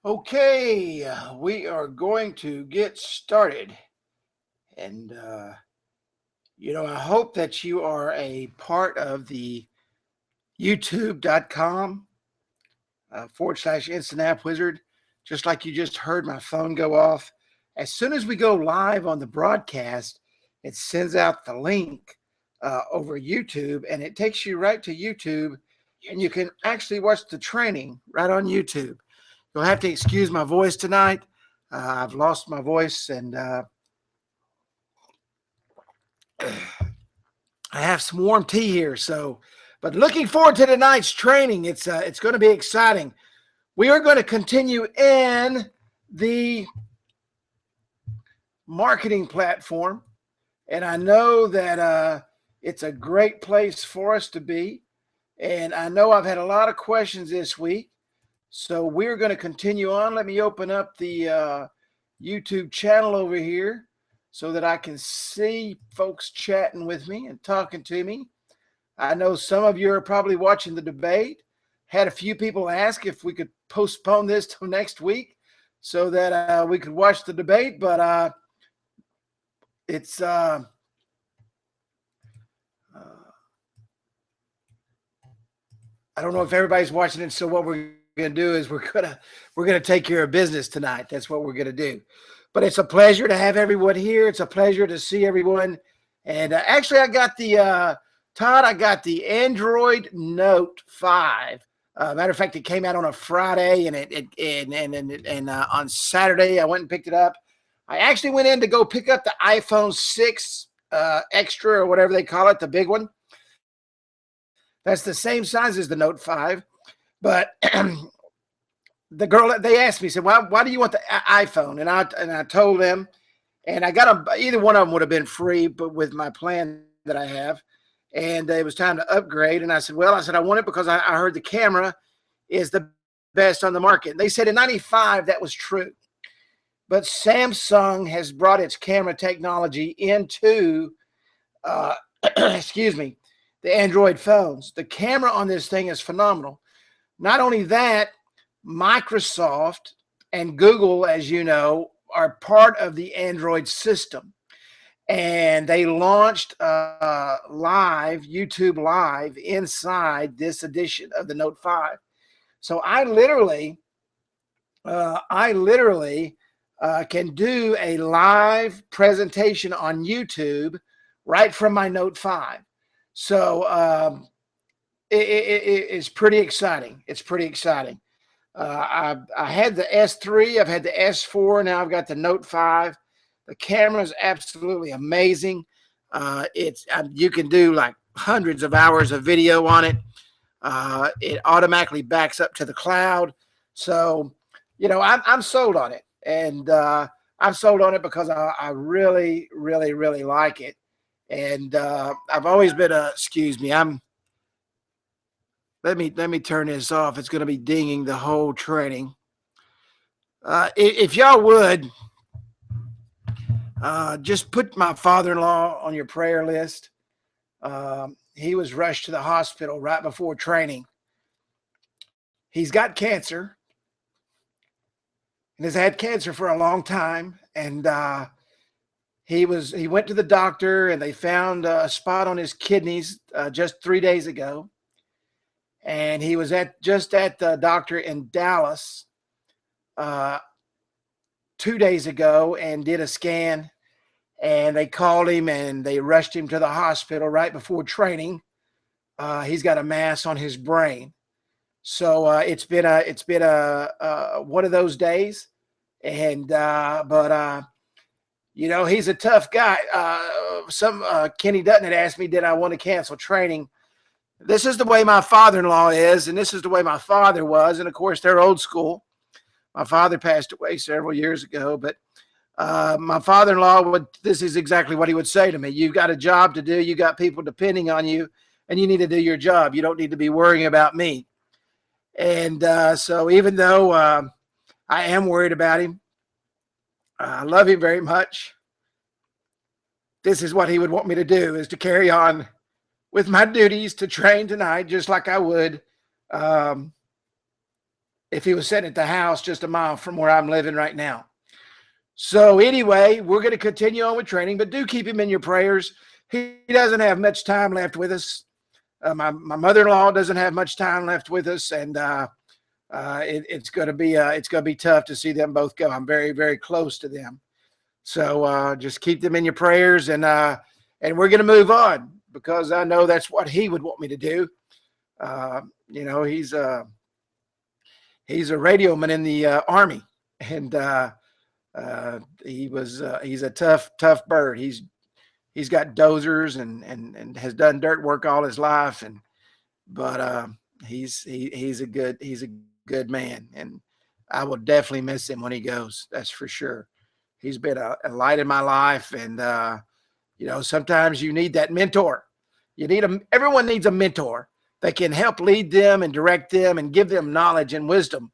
Okay, we are going to get started. And, I hope that you are a part of the youtube.com / InstantAppWizard. Just like you just heard my phone go off. As soon as we go live on the broadcast, it sends out the link over YouTube and it takes you right to YouTube and you can actually watch the training right on YouTube. You'll have to excuse my voice tonight. I've lost my voice and I have some warm tea here. But looking forward to tonight's training. It's going to be exciting. We are going to continue in the marketing platform, and I know that it's a great place for us to be. And I know I've had a lot of questions this week, so we're going to continue on. Let me open up the YouTube channel over here so that I can see folks chatting with me and talking to me. I know some of you are probably watching the debate. Had a few people ask if we could postpone this till next week so that we could watch the debate, but it's I don't know if everybody's watching it. So what we're going to do is we're gonna take care of business tonight. That's what we're going to do. But it's a pleasure to have everyone here. It's a pleasure to see everyone. And actually, I got the Todd. I got the Android Note 5. Matter of fact, it came out on a Friday, and on Saturday I went and picked it up. I actually went in to go pick up the iPhone 6 Extra or whatever they call it, the big one. That's the same size as the Note 5, but the girl, they asked me, said, why do you want the iPhone? And I told them, and I got them. Either one of them would have been free, but with my plan that I have, and it was time to upgrade. And I said, I want it because I heard the camera is the best on the market. And they said in '95 that was true, but Samsung has brought its camera technology into, excuse me, the Android phones. The camera on this thing is phenomenal. Not only that, Microsoft and Google, as you know, are part of the Android system. And they launched YouTube Live inside this edition of the Note 5. So I literally can do a live presentation on YouTube right from my Note 5. So it's pretty exciting. It's pretty exciting. I had the S3, I've had the S4, now I've got the Note 5. The camera is absolutely amazing. You can do like hundreds of hours of video on it. It automatically backs up to the cloud. So, I'm sold on it. And I'm sold on it because I really, really, really like it. And I've always been excuse me, let me turn this off. It's going to be dinging the whole training. If y'all would, just put my father-in-law on your prayer list. He was rushed to the hospital right before training. He's got cancer and has had cancer for a long time. And he went to the doctor and they found a spot on his kidneys just 3 days ago. And he was just at the doctor in Dallas 2 days ago and did a scan, and they called him and they rushed him to the hospital right before training. He's got a mass on his brain. So it's been one of those days. And but he's a tough guy. Kenny Dutton had asked me, did I want to cancel training? This is the way my father-in-law is, and this is the way my father was. And of course, they're old school. My father passed away several years ago, but my father-in-law this is exactly what he would say to me. You've got a job to do. You got people depending on you, and you need to do your job. You don't need to be worrying about me. And so even though I am worried about him, I love him very much. This is what he would want me to do, is to carry on with my duties to train tonight, just like I would if he was sitting at the house just a mile from where I'm living right now. So anyway, we're going to continue on with training, but do keep him in your prayers. He doesn't have much time left with us. My mother-in-law doesn't have much time left with us, and it's going to be tough to see them both go. I'm very, very close to them, so just keep them in your prayers, and we're going to move on because I know that's what he would want me to do. You know, he's a radioman in the Army, and he's a tough bird. He's got dozers and has done dirt work all his life, but he's a good man, and I will definitely miss him when he goes. That's for sure. He's been a light in my life, and you know, sometimes you need that mentor. Everyone needs a mentor that can help lead them and direct them and give them knowledge and wisdom.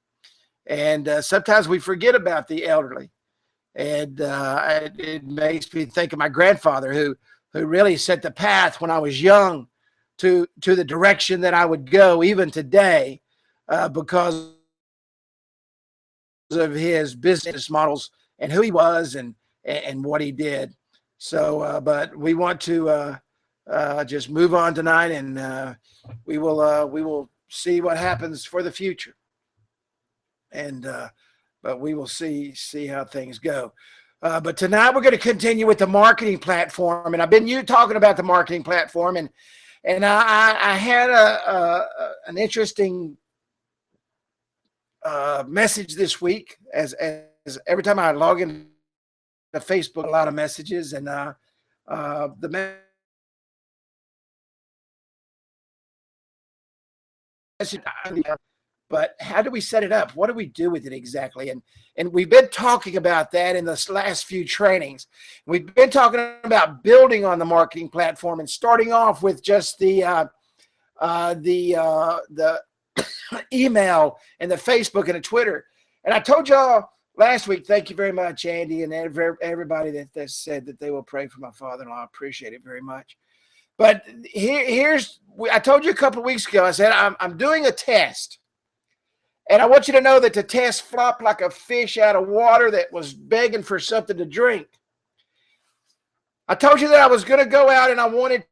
And sometimes we forget about the elderly. And it makes me think of my grandfather who really set the path when I was young to the direction that I would go even today because of his business models and who he was and what he did. So, but we want to just move on tonight, and we will see what happens for the future. And but we will see how things go. But tonight we're going to continue with the marketing platform, and I've been talking about the marketing platform, and I had an interesting message this week. As every time I log into Facebook, a lot of messages, and the message. But how do we set it up? What do we do with it exactly? And we've been talking about that in the last few trainings. We've been talking about building on the marketing platform and starting off with just the email and the Facebook and the Twitter. And I told y'all last week, thank you very much, Andy, and everybody that said that they will pray for my father-in-law. I appreciate it very much. But I told you a couple of weeks ago, I said, I'm doing a test. And I want you to know that the test flopped like a fish out of water that was begging for something to drink. I told you that I was going to go out and I wanted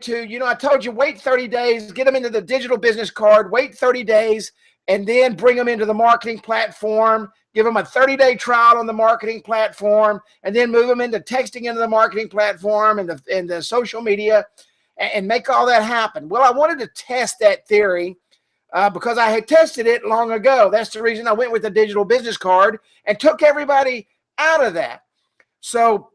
to, I told you wait 30 days, get them into the digital business card, wait 30 days, and then bring them into the marketing platform, give them a 30-day trial on the marketing platform, and then move them into texting into the marketing platform and the social media and make all that happen. Well, I wanted to test that theory. Because I had tested it long ago. That's the reason I went with the digital business card and took everybody out of that. So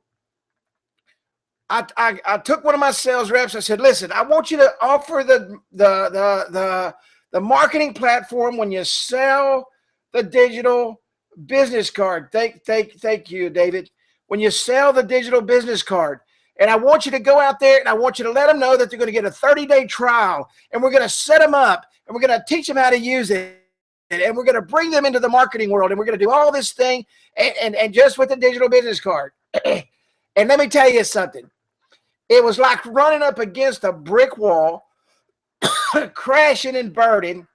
I took one of my sales reps. I said, listen, I want you to offer the marketing platform when you sell the digital business card. Thank you, David. When you sell the digital business card. And I want you to go out there and I want you to let them know that they're going to get a 30-day trial, and we're going to set them up and we're going to teach them how to use it, and we're going to bring them into the marketing world, and we're going to do all this thing and just with the digital business card. And let me tell you something. It was like running up against a brick wall, crashing and burning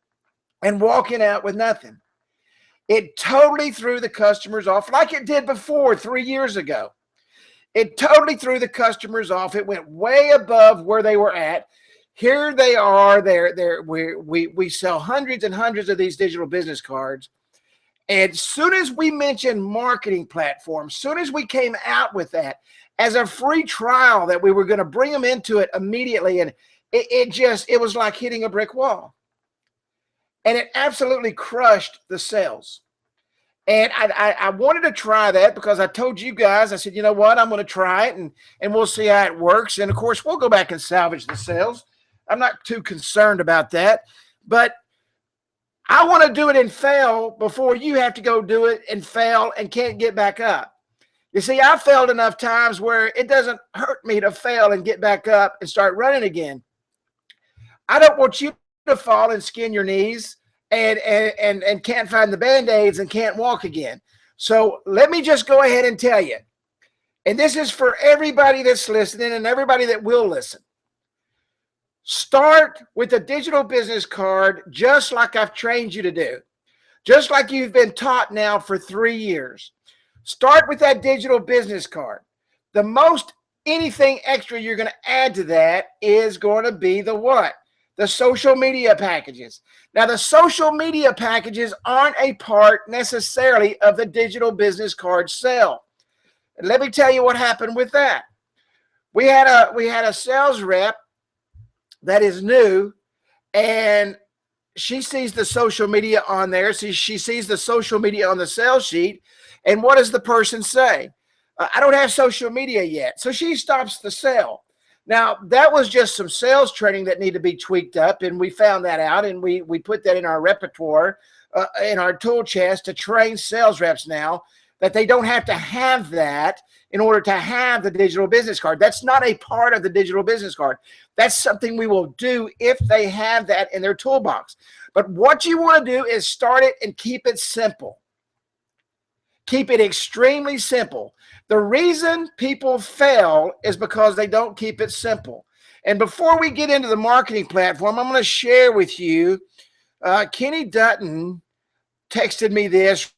and walking out with nothing. It totally threw the customers off like it did before 3 years ago. It totally threw the customers off. It went way above where they were at. Here they are. We sell hundreds and hundreds of these digital business cards. And as soon as we mentioned marketing platforms, soon as we came out with that as a free trial that we were going to bring them into it immediately, and it was like hitting a brick wall. And it absolutely crushed the sales. And I wanted to try that because I told you guys, I said, you know what, I'm going to try it and we'll see how it works. And of course, we'll go back and salvage the sales. I'm not too concerned about that. But I want to do it and fail before you have to go do it and fail and can't get back up. You see, I failed enough times where it doesn't hurt me to fail and get back up and start running again. I don't want you to fall and skin your knees and can't find the Band-Aids and can't walk again. So let me just go ahead and tell you, and this is for everybody that's listening and everybody that will listen. Start with a digital business card just like I've trained you to do. just like you've been taught now for 3 years. Start with that digital business card. The most anything extra you're going to add to that is going to be the what? The social media packages. Now, the social media packages aren't a part necessarily of the digital business card sale. And let me tell you what happened with that. We had a sales rep that is new, and she sees the social media on there. She sees the social media on the sales sheet. And what does the person say? I don't have social media yet. So she stops the sale. Now, that was just some sales training that needed to be tweaked up, and we found that out, and we put that in our repertoire, in our tool chest to train sales reps now, that they don't have to have that in order to have the digital business card. That's not a part of the digital business card. That's something we will do if they have that in their toolbox. But what you want to do is start it and keep it simple. Keep it extremely simple. The reason people fail is because they don't keep it simple. And before we get into the marketing platform, I'm going to share with you, Kenny Dutton texted me this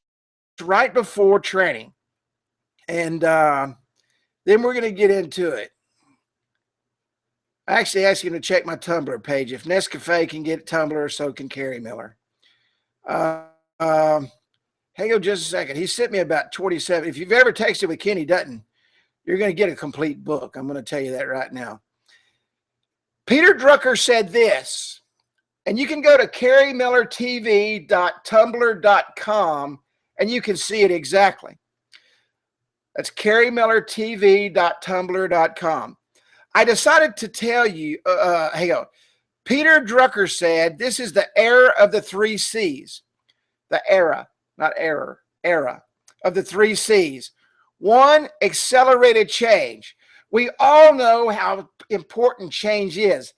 right before training. And then we're going to get into it. I actually asked him to check my Tumblr page. If Nescafe can get Tumblr, so can Kerry Miller. Hang on just a second. He sent me about 27. If you've ever texted with Kenny Dutton, you're going to get a complete book. I'm going to tell you that right now. Peter Drucker said this, and you can go to kerrymillertv.tumblr.com and you can see it exactly. That's kerrymillertv.tumblr.com. I decided to tell you, hang on. Peter Drucker said, this is the era of the 3 C's. The era, not error, era of the 3 C's. 1, accelerated change. We all know how important change is.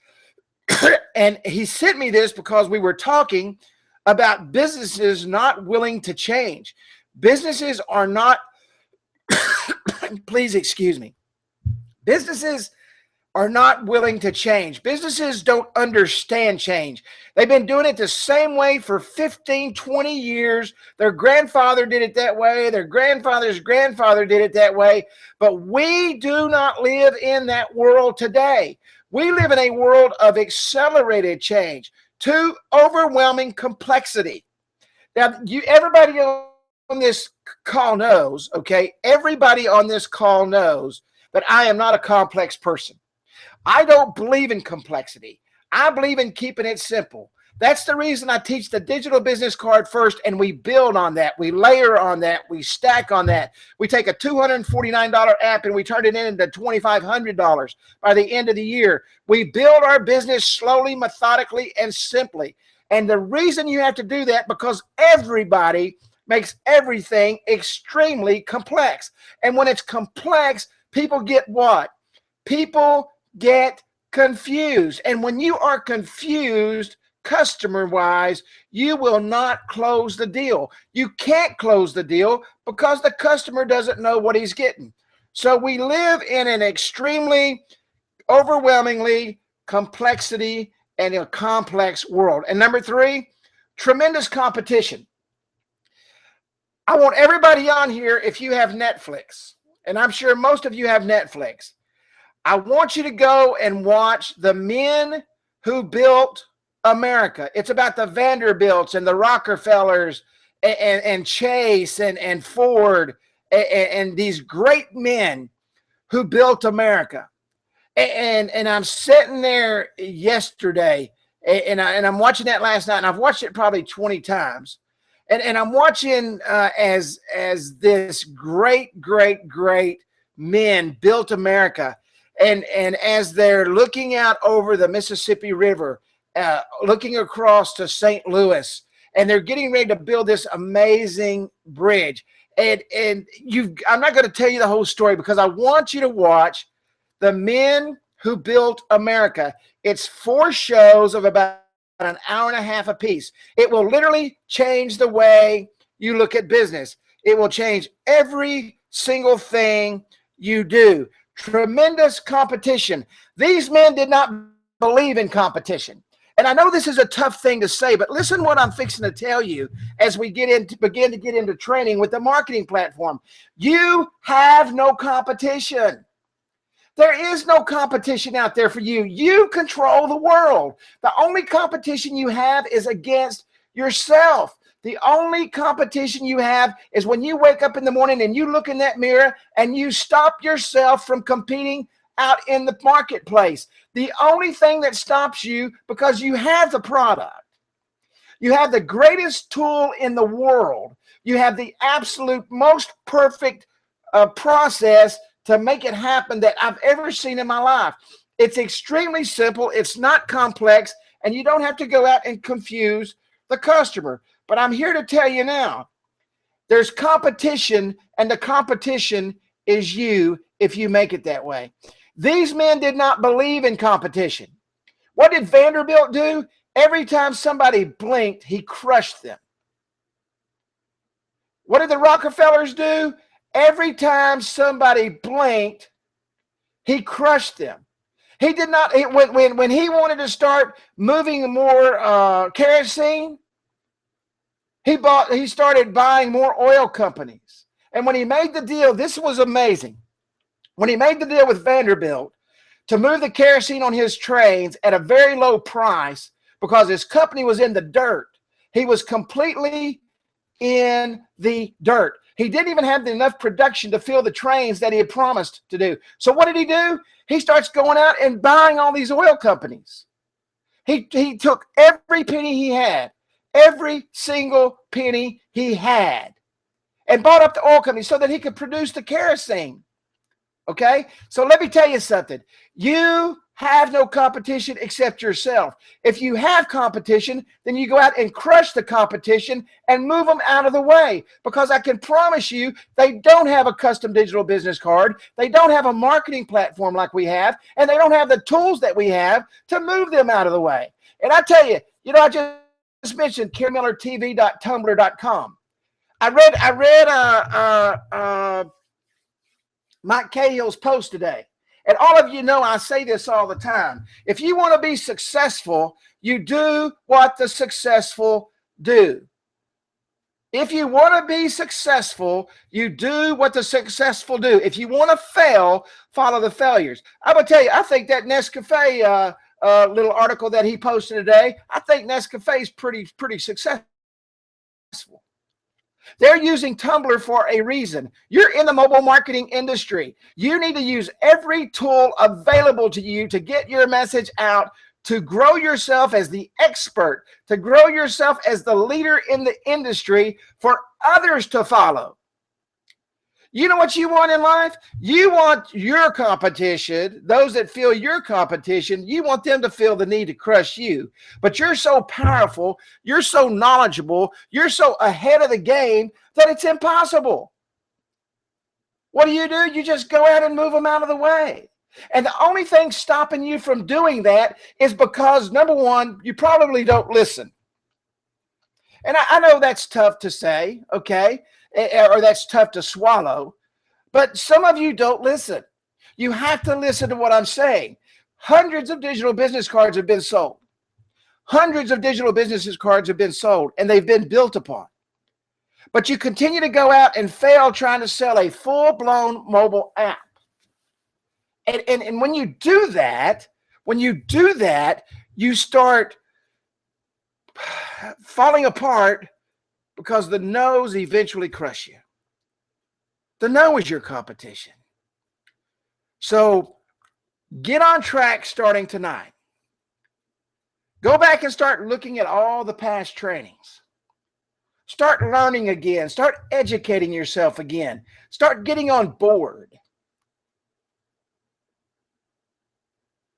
And he sent me this because we were talking about businesses not willing to change. Businesses are not, please excuse me. Businesses are not willing to change. Businesses don't understand change. They've been doing it the same way for 15, 20 years. Their grandfather did it that way. Their grandfather's grandfather did it that way. But we do not live in that world today. We live in a world of accelerated change to overwhelming complexity. Now, everybody on this call knows, okay? Everybody on this call knows that I am not a complex person. I don't believe in complexity. I believe in keeping it simple. That's the reason I teach the digital business card first, and we build on that. We layer on that. We stack on that. We take a $249 app and we turn it into $2,500 by the end of the year. We build our business slowly, methodically, and simply. And the reason you have to do that, because everybody makes everything extremely complex. And when it's complex, people get what? People get confused. And when you are confused, customer-wise, you will not close the deal. You can't close the deal because the customer doesn't know what he's getting. So we live in an extremely, overwhelmingly complexity and a complex world. And number 3, tremendous competition. I want everybody on here, if you have Netflix, and I'm sure most of you have Netflix, I want you to go and watch The Men Who Built America. It's about the Vanderbilts and the Rockefellers and Chase and Ford and these great men who built America. And I'm sitting there yesterday and I'm watching that last night, and I've watched it probably 20 times. And I'm watching as this great men built America. And as they're looking out over the Mississippi River, looking across to St. Louis, and they're getting ready to build this amazing bridge. And I'm not going to tell you the whole story because I want you to watch The Men Who Built America. It's 4 shows of about an hour and a half apiece. It will literally change the way you look at business. It will change every single thing you do. Tremendous competition. These men did not believe in competition. And I know this is a tough thing to say, but listen what I'm fixing to tell you as we begin to get into training with the marketing platform. You have no competition. There is no competition out there for you. You control the world. The only competition you have is against yourself. The only competition you have is when you wake up in the morning and you look in that mirror and you stop yourself from competing out in the marketplace. The only thing that stops you, because you have the product. You have the greatest tool in the world. You have the absolute most perfect process to make it happen that I've ever seen in my life. It's extremely simple. It's not complex, and you don't have to go out and confuse the customer. But I'm here to tell you now, there's competition, and the competition is you if you make it that way. These men did not believe in competition. What did Vanderbilt do? Every time somebody blinked, he crushed them. What did the Rockefellers do? Every time somebody blinked, he crushed them. He did not, when he wanted to start moving more kerosene, he started buying more oil companies. And when he made the deal, this was amazing. When he made the deal with Vanderbilt to move the kerosene on his trains at a very low price because his company was in the dirt, he was completely in the dirt. He didn't even have enough production to fill the trains that he had promised to do. So what did he do? He starts going out and buying all these oil companies. He took every penny he had, every single penny he had, and bought up the oil companies so that he could produce the kerosene. Okay? So let me tell you something. You have no competition except yourself. If you have competition, then you go out and crush the competition and move them out of the way, because I can promise you they don't have a custom digital business card. They don't have a marketing platform like we have, and they don't have the tools that we have to move them out of the way. And I tell you, I just mentioned KarenMillerTV.tumblr.com. I read Mike Cahill's post today. And all of you know I say this all the time. If you want to be successful, you do what the successful do. If you want to be successful, you do what the successful do. If you want to fail, follow the failures. I'm going to tell you, I think that Nescafe little article that he posted today, I think Nescafe is pretty successful. They're using Tumblr for a reason. You're in the mobile marketing industry. You need to use every tool available to you to get your message out, to grow yourself as the expert, to grow yourself as the leader in the industry for others to follow. You know what you want in life? You want your competition, those that feel your competition, you want them to feel the need to crush you. But you're so powerful, you're so knowledgeable, you're so ahead of the game that it's impossible. What do? You just go out and move them out of the way. And the only thing stopping you from doing that is because, number one, you probably don't listen. And I know that's tough to say, okay? Or that's tough to swallow, but some of you don't listen. You have to listen to what I'm saying. Hundreds of digital business cards have been sold. Hundreds of digital business cards have been sold, and they've been built upon. But you continue to go out and fail trying to sell a full-blown mobile app. And when you do that, you start falling apart, because the no's eventually crush you. The no is your competition. So get on track starting tonight. Go back and start looking at all the past trainings. Start learning again. Start educating yourself again. Start getting on board.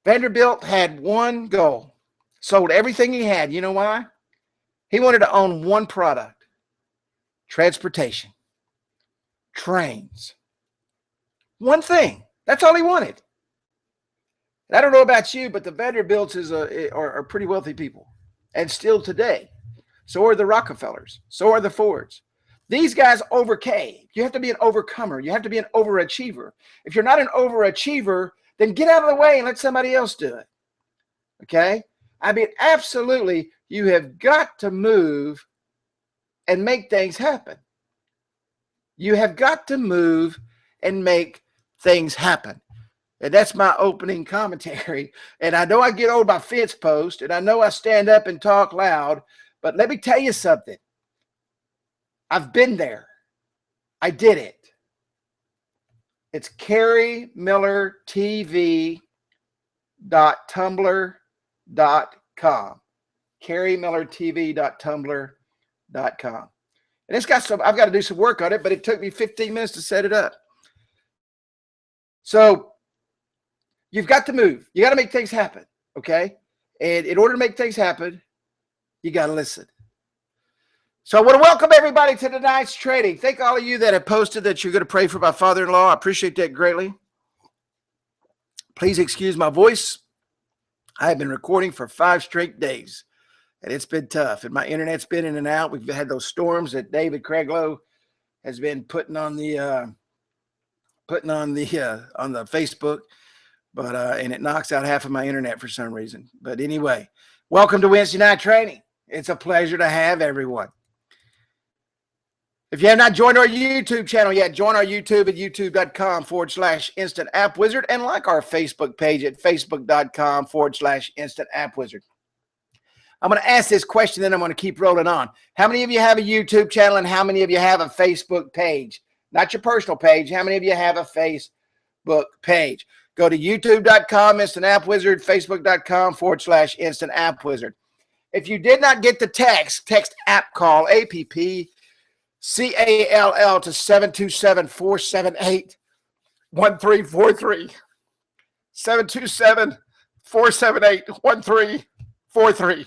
Vanderbilt had one goal. Sold everything he had. You know why? He wanted to own one product. Transportation, trains, one thing. That's all he wanted. And I don't know about you, but the Vanderbilts are pretty wealthy people, and still today. So are the Rockefellers. So are the Fords. These guys overcame. You have to be an overcomer. You have to be an overachiever. If you're not an overachiever, then get out of the way and let somebody else do it. Okay? I mean, absolutely, you have got to move and make things happen. You have got to move and make things happen. And that's my opening commentary. And I know I get on my fence post, and I know I stand up and talk loud, but let me tell you something. I've been there. I did it. It's carriemillertv.tumblr.com. carriemillertv.tumblr.com. And it's got some, I've got to do some work on it, but it took me 15 minutes to set it up. So you've got to move. You got to make things happen, okay? And in order to make things happen, you got to listen. So I want to welcome everybody to tonight's training. Thank all of you that have posted that you're going to pray for my father-in-law. I appreciate that greatly. Please excuse my voice. I have been recording for 5 straight days, and it's been tough. And my internet's been in and out. We've had those storms that David Craiglow has been putting on the Facebook, but and it knocks out half of my internet for some reason. But anyway, welcome to Wednesday night training. It's a pleasure to have everyone. If you have not joined our YouTube channel yet, join our YouTube at youtube.com/InstantAppWizard and like our Facebook page at facebook.com/InstantAppWizard. I'm going to ask this question, then I'm going to keep rolling on. How many of you have a YouTube channel and how many of you have a Facebook page? Not your personal page. How many of you have a Facebook page? Go to youtube.com/InstantAppWizard, facebook.com/InstantAppWizard. If you did not get the text app call, APP, CALL to 727-478-1343. 727-478-1343.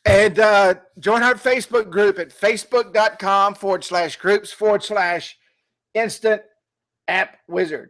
And join our Facebook group at facebook.com/groups/InstantAppWizard.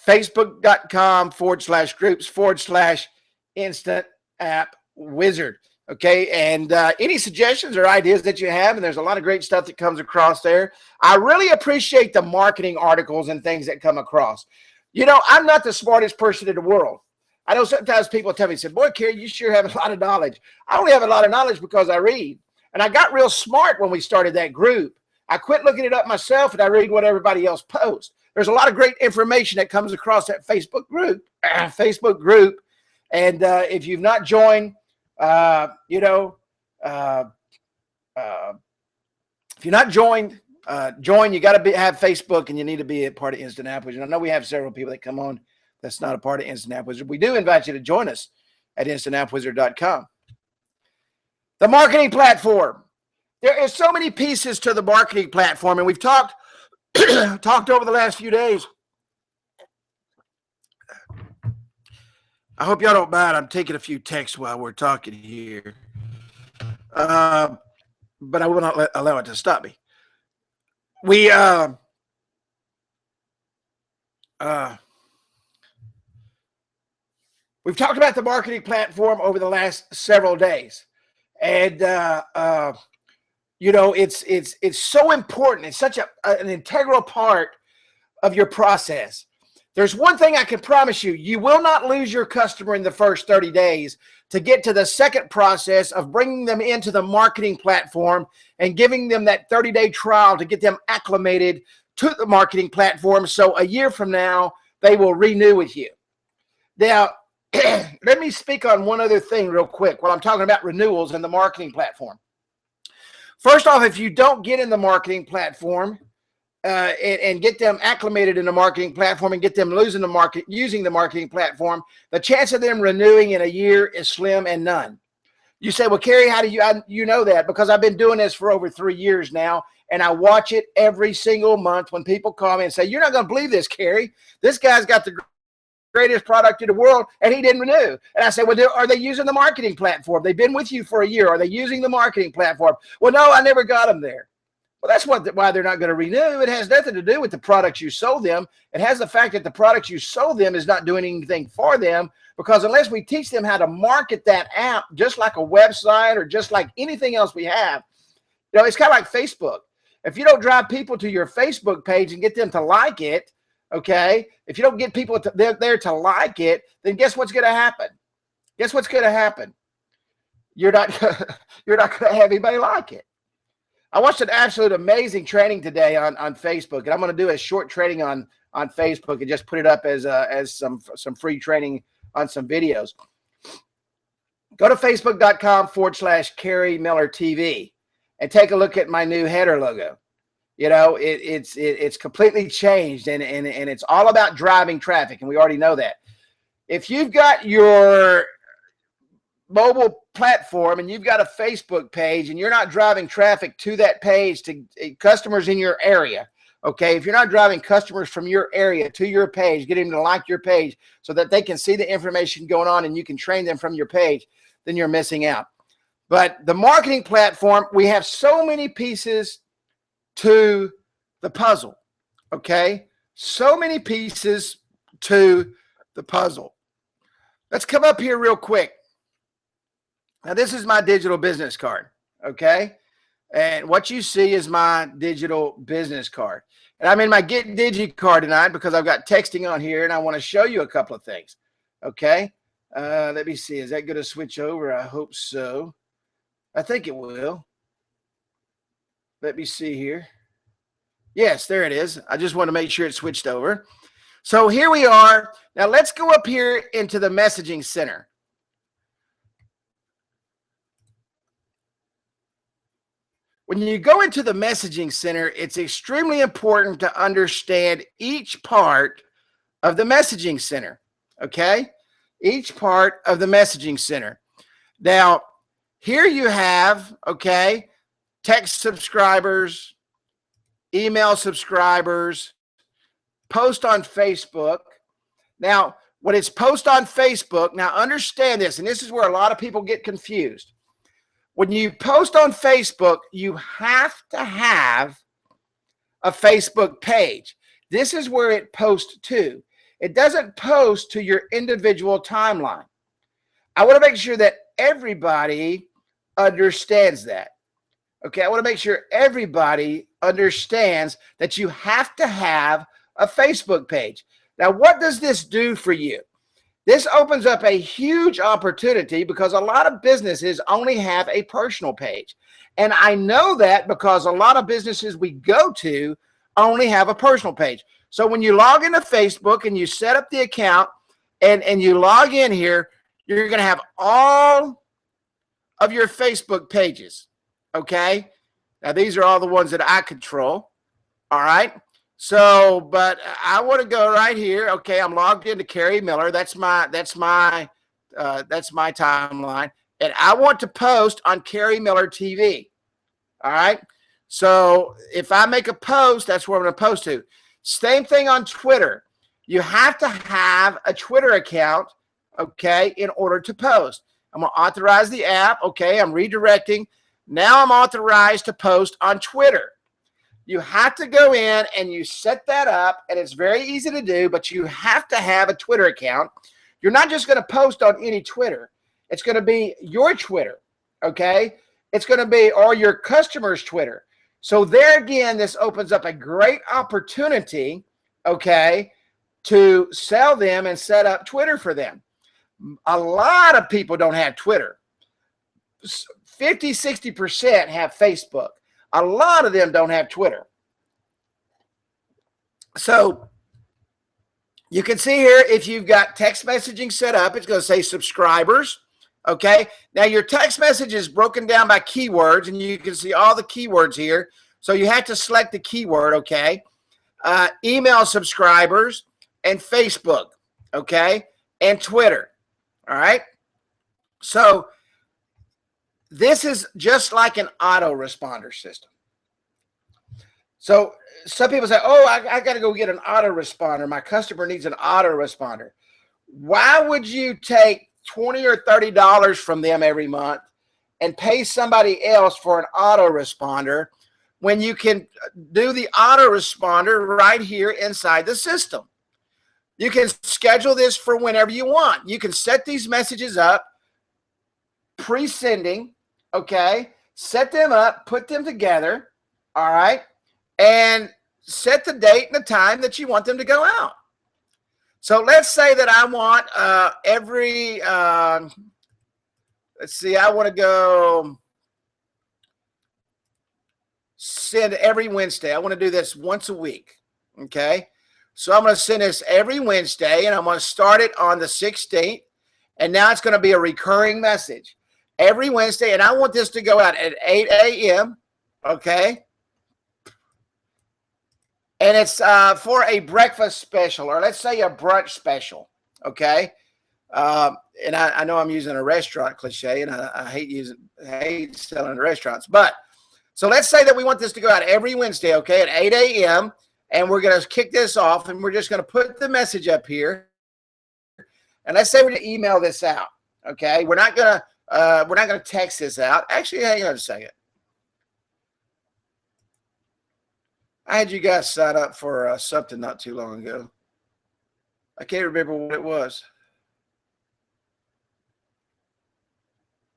Facebook.com/groups/InstantAppWizard. Okay, and any suggestions or ideas that you have, and there's a lot of great stuff that comes across there. I really appreciate the marketing articles and things that come across. You know, I'm not the smartest person in the world. I know sometimes people tell me, say, boy, Kerry, you sure have a lot of knowledge. I only have a lot of knowledge because I read. And I got real smart when we started that group. I quit looking it up myself, and I read what everybody else posts. There's a lot of great information that comes across that Facebook group. And if you've not joined, if you're not joined, join. You got to have Facebook, and you need to be a part of InstantAppWizard. And I know we have several people that come on that's not a part of InstantAppWizard. We do invite you to join us at InstantAppWizard.com. The marketing platform. There are so many pieces to the marketing platform, and we've talked over the last few days. I hope y'all don't mind. I'm taking a few texts while we're talking here. But I will not allow it to stop me. We've talked about the marketing platform over the last several days. And, you know, it's so important. It's such an integral part of your process. There's one thing I can promise you. You will not lose your customer in the first 30 days to get to the second process of bringing them into the marketing platform and giving them that 30-day trial to get them acclimated to the marketing platform. So a year from now, they will renew with you. Now, let me speak on one other thing real quick while I'm talking about renewals in the marketing platform. First off, if you don't get in the marketing platform and get them acclimated in the marketing platform and get them using the marketing platform, the chance of them renewing in a year is slim and none. You say, well, Kerry, how do you know that? Because I've been doing this for over 3 years now, and I watch it every single month when people call me and say, you're not going to believe this, Kerry. This guy's got the greatest product in the world, and he didn't renew. And I say, well, are they using the marketing platform? They've been with you for a year. Are they using the marketing platform? Well, no, I never got them there. Well, that's why they're not going to renew. It has nothing to do with the products you sold them. It has the fact that the products you sold them is not doing anything for them, because unless we teach them how to market that app, just like a website or just like anything else we have, you know, it's kind of like Facebook. If you don't drive people to your Facebook page and get them to like it, okay, if you don't get people there to like it, then guess what's going to happen? Guess what's going to happen? You're not you're not going to have anybody like it. I watched an absolute amazing training today on Facebook, and I'm going to do a short training on Facebook and just put it up as some free training on some videos. Go to facebook.com/Kerry Miller TV and take a look at my new header logo. You know, it's completely changed, and it's all about driving traffic, and we already know that. If you've got your mobile platform and you've got a Facebook page and you're not driving traffic to that page to customers in your area, okay, if you're not driving customers from your area to your page, getting them to like your page so that they can see the information going on and you can train them from your page, then you're missing out. But the marketing platform, we have so many pieces to the puzzle, okay? So many pieces to the puzzle. Let's come up here real quick. Now, this is my digital business card, okay? And what you see is my digital business card. And I'm in my Get Digi card tonight because I've got texting on here, and I want to show you a couple of things, okay? Let me see. Is that going to switch over? I hope so. I think it will. Let me see here. Yes, there it is. I just want to make sure it switched over. So here we are. Now, let's go up here into the messaging center. When you go into the messaging center, it's extremely important to understand each part of the messaging center, okay? Each part of the messaging center. Now, here you have, okay, text subscribers, email subscribers, post on Facebook. Now, when it's post on Facebook, now understand this, and this is where a lot of people get confused. When you post on Facebook, you have to have a Facebook page. This is where it posts to. It doesn't post to your individual timeline. I want to make sure that everybody understands that. Okay, I want to make sure everybody understands that you have to have a Facebook page. Now, what does this do for you? This opens up a huge opportunity because a lot of businesses only have a personal page. And I know that because a lot of businesses we go to only have a personal page. So when you log into Facebook and you set up the account and you log in here, you're going to have all of your Facebook pages. Okay. Now, these are all the ones that I control. All right. So, but I want to go right here. Okay, I'm logged into Kerry Miller. That's my timeline, and I want to post on Kerry Miller TV. All right. So if I make a post, that's where I'm going to post to. Same thing on Twitter. You have to have a Twitter account, okay, in order to post. I'm going to authorize the app. Okay, I'm redirecting. Now I'm authorized to post on Twitter. You have to go in and you set that up, and it's very easy to do, but you have to have a Twitter account. You're not just going to post on any Twitter. It's going to be your Twitter, okay? It's going to be or your customer's Twitter. So there again, this opens up a great opportunity, okay, to sell them and set up Twitter for them. A lot of people don't have Twitter. 50, 60% have Facebook. A lot of them don't have Twitter. So you can see here, if you've got text messaging set up, it's going to say subscribers. Okay. Now your text message is broken down by keywords, and you can see all the keywords here. So you have to select the keyword. Okay. Email subscribers and Facebook. Okay. And Twitter. All right. So this is just like an autoresponder system. So some people say, oh, I got to go get an autoresponder. My customer needs an autoresponder. Why would you take $20 or $30 from them every month and pay somebody else for an autoresponder when you can do the autoresponder right here inside the system? You can schedule this for whenever you want. You can set these messages up, pre-sending, okay, set them up, put them together, all right, and set the date and the time that you want them to go out. So let's say that I want every, let's see, I want to go send every Wednesday. I want to do this once a week. Okay. So I'm going to send this every Wednesday, and I'm going to start it on the 16th. And now it's going to be a recurring message every Wednesday. And I want this to go out at 8 a.m. Okay. And it's for a breakfast special, or let's say a brunch special. Okay. And I know I'm using a restaurant cliche, and I hate selling to restaurants. But so let's say that we want this to go out every Wednesday, okay, at 8 a.m. And we're going to kick this off, and we're just going to put the message up here. And let's say we're going to email this out, okay? We're not going to text this out. Actually, hang on a second. I had you guys sign up for something not too long ago. I can't remember what it was.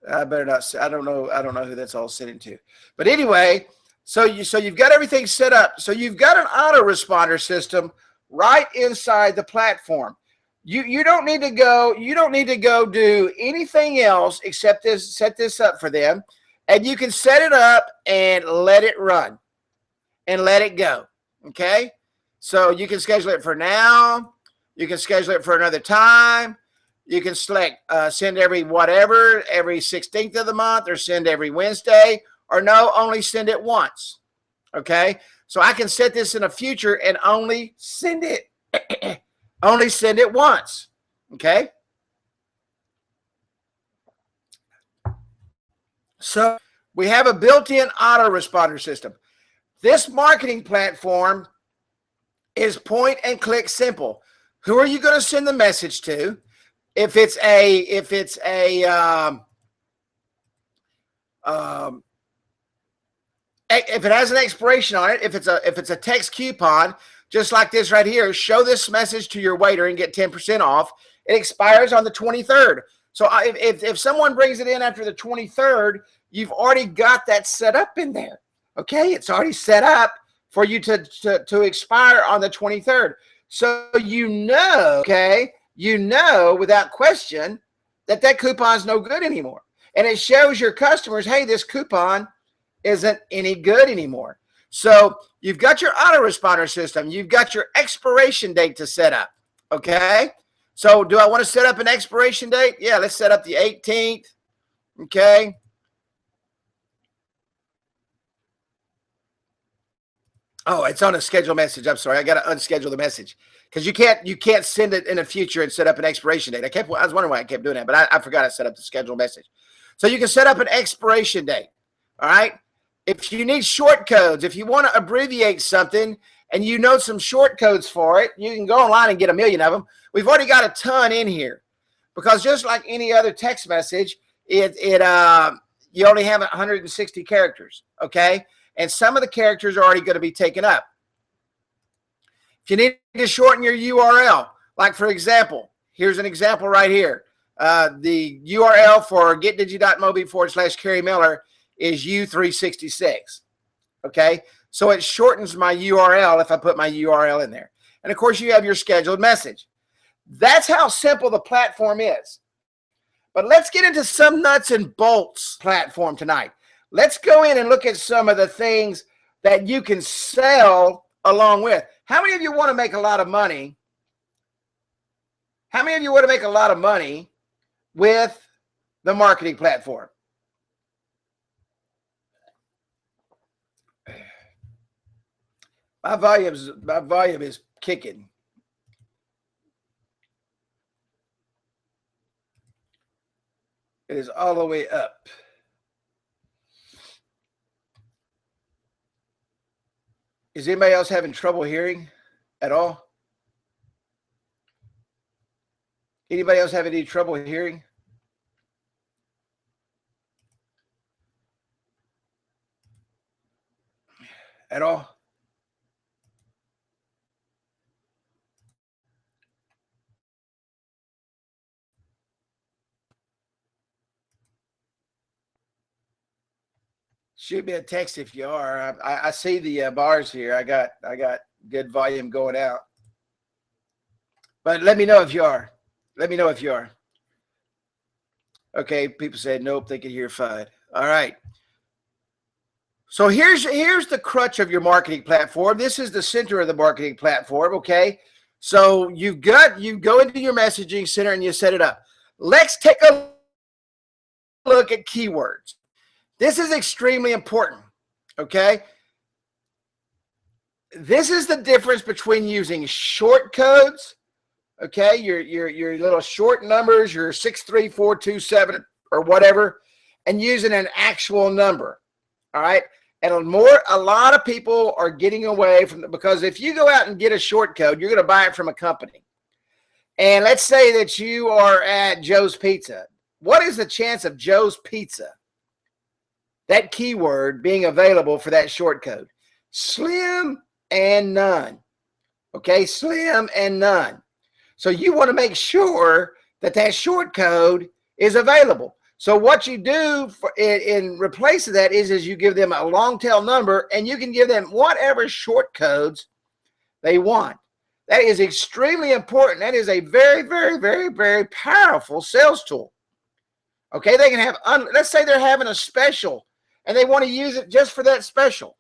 I better not say. I don't know who that's all sending to. But anyway, so you've got everything set up. So you've got an autoresponder system right inside the platform. You don't need to go do anything else except set this up for them, and you can set it up and let it run and let it go. Okay? So you can schedule it for now, you can schedule it for another time. You can select send every 16th of the month, or send every Wednesday, or no, only send it once. Okay. So I can set this in the future and only send it, only send it once. Okay. So we have a built-in autoresponder system. This marketing platform is point and click simple. Who are you going to send the message to? If it has an expiration on it, if it's a text coupon, just like this right here, show this message to your waiter and get 10% off. It expires on the 23rd. So if someone brings it in after the 23rd, you've already got that set up in there. Okay, it's already set up for you to expire on the 23rd. So without question that coupon is no good anymore. And it shows your customers, hey, this coupon isn't any good anymore. So you've got your autoresponder system. You've got your expiration date to set up. Okay. So do I want to set up an expiration date? Yeah, let's set up the 18th. Okay. Oh, it's on a schedule message. I'm sorry. I got to unschedule the message because you can't send it in the future and set up an expiration date. I was wondering why I kept doing that, but I forgot I set up the schedule message. So you can set up an expiration date. All right. If you need short codes, if you want to abbreviate something and you know some short codes for it, you can go online and get a million of them. We've already got a ton in here because just like any other text message, you only have 160 characters. Okay. And some of the characters are already going to be taken up. If you need to shorten your URL, like for example, here's an example right here. The URL for getdigi.mobi/Kerry Miller is U366. Okay. So it shortens my URL if I put my URL in there. And of course you have your scheduled message. That's how simple the platform is. But let's get into some nuts and bolts platform tonight. Let's go in and look at some of the things that you can sell along with. How many of you want to make a lot of money? How many of you want to make a lot of money with the marketing platform? My volume is kicking. It is all the way up. Is anybody else having trouble hearing at all? Anybody else having any trouble hearing? At all? Shoot me a text if you are. I see the bars here. I got good volume going out. But let me know if you are. Let me know if you are. Okay, people said nope, they can hear fine. All right. So here's the crutch of your marketing platform. This is the center of the marketing platform, okay? So you go into your messaging center and you set it up. Let's take a look at keywords. This is extremely important, okay? This is the difference between using short codes, okay? Your little short numbers, your 63427 or whatever, and using an actual number, all right? And a lot of people are getting away from it, because if you go out and get a short code, you're going to buy it from a company. And let's say that you are at Joe's Pizza. What is the chance of Joe's Pizza, that keyword, being available for that short code? Slim and none. Okay, slim and none. So you want to make sure that that short code is available. So what you do in replace of that is you give them a long tail number, and you can give them whatever short codes they want. That is extremely important. That is a very, very, very, very powerful sales tool. Okay, they can have, let's say they're having a special and they want to use it just for that special.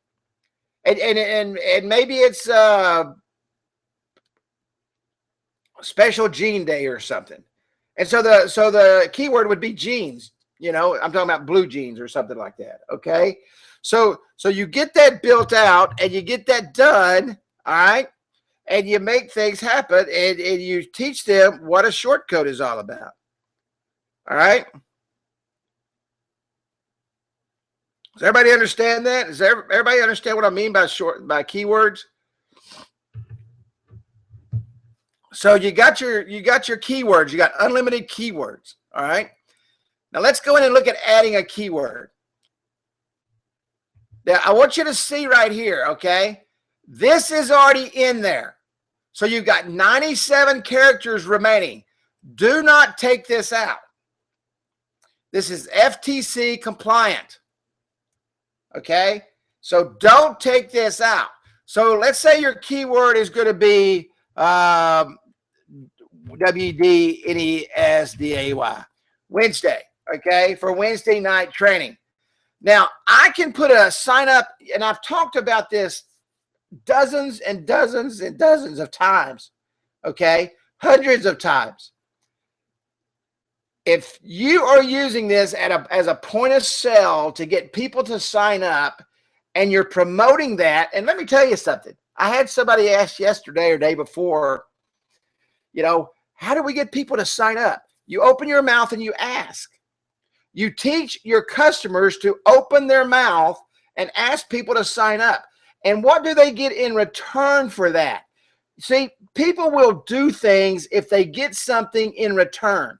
And maybe it's special jean day or something. And so the keyword would be jeans. You know, I'm talking about blue jeans or something like that. Okay. So you get that built out and you get that done. All right. And you make things happen, and you teach them what a short code is all about. All right. Does everybody understand that? Does everybody understand what I mean by keywords? So you got your keywords. You got unlimited keywords. All right. Now let's go in and look at adding a keyword. Now I want you to see right here. Okay. This is already in there. So you've got 97 characters remaining. Do not take this out. This is FTC compliant. Okay. So don't take this out. So let's say your keyword is going to be WDNESDAY, Wednesday. Okay. For Wednesday night training. Now I can put a sign up, and I've talked about this dozens and dozens and dozens of times, okay? Hundreds of times. If you are using this as a point of sale to get people to sign up, and you're promoting that, and let me tell you something. I had somebody ask yesterday or day before, you know, how do we get people to sign up? You open your mouth and you ask. You teach your customers to open their mouth and ask people to sign up. And what do they get in return for that? See, people will do things if they get something in return.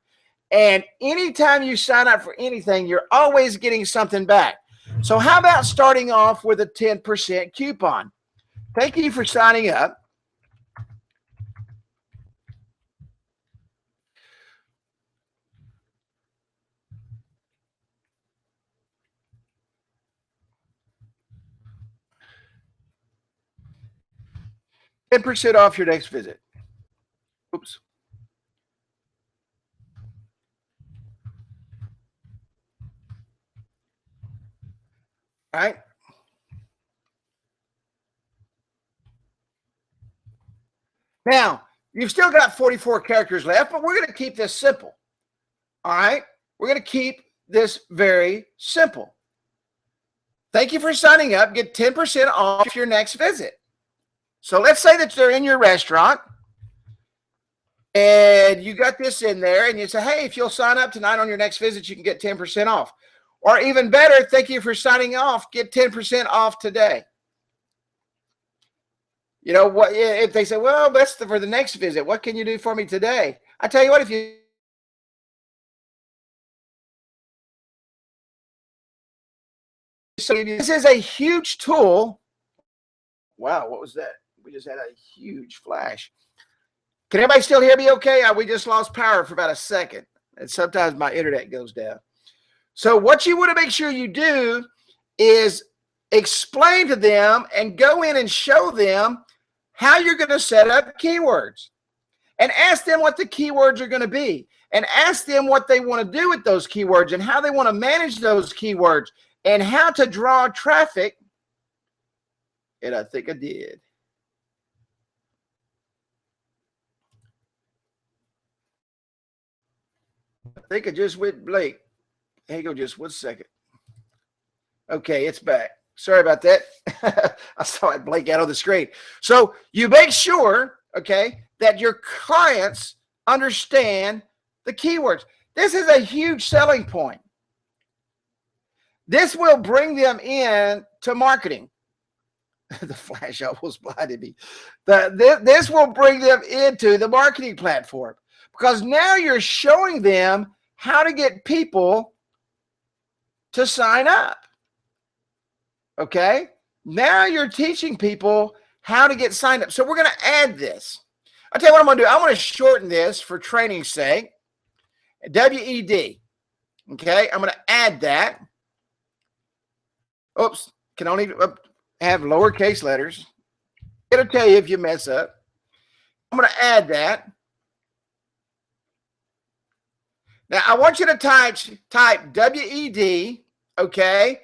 And anytime you sign up for anything, you're always getting something back. So how about starting off with a 10% coupon? Thank you for signing up. $10% off your next visit. Oops. All right. Now, you've still got 44 characters left, but we're going to keep this simple. All right. We're going to keep this very simple. Thank you for signing up. Get 10% off your next visit. So let's say that they're in your restaurant and you got this in there, and you say, hey, if you'll sign up tonight on your next visit, you can get 10% off. Or even better, thank you for signing off. Get 10% off today. You know what? If they say, well, that's for the next visit, what can you do for me today? I tell you what, if you this is a huge tool. Wow, what was that? We just had a huge flash. Can everybody still hear me okay? We just lost power for about a second. And sometimes my internet goes down. So what you want to make sure you do is explain to them and go in and show them how you're going to set up keywords, and ask them what the keywords are going to be, and ask them what they want to do with those keywords and how they want to manage those keywords and how to draw traffic. And I think I did. I think I just went blank. Hang on just 1 second. Okay, it's back. Sorry about that. I saw it blink out on the screen. So you make sure, okay, that your clients understand the keywords. This is a huge selling point. This will bring them in to marketing. The flash almost blinded me. This will bring them into the marketing platform, because now you're showing them how to get people to sign up. Okay? Now you're teaching people how to get signed up. So we're going to add this. I'll tell you what I'm going to do. I'm going to shorten this for training's sake. WED. Okay? I'm going to add that. Oops. Can only have lowercase letters. It'll tell you if you mess up. I'm going to add that. Now, I want you to type WED, okay,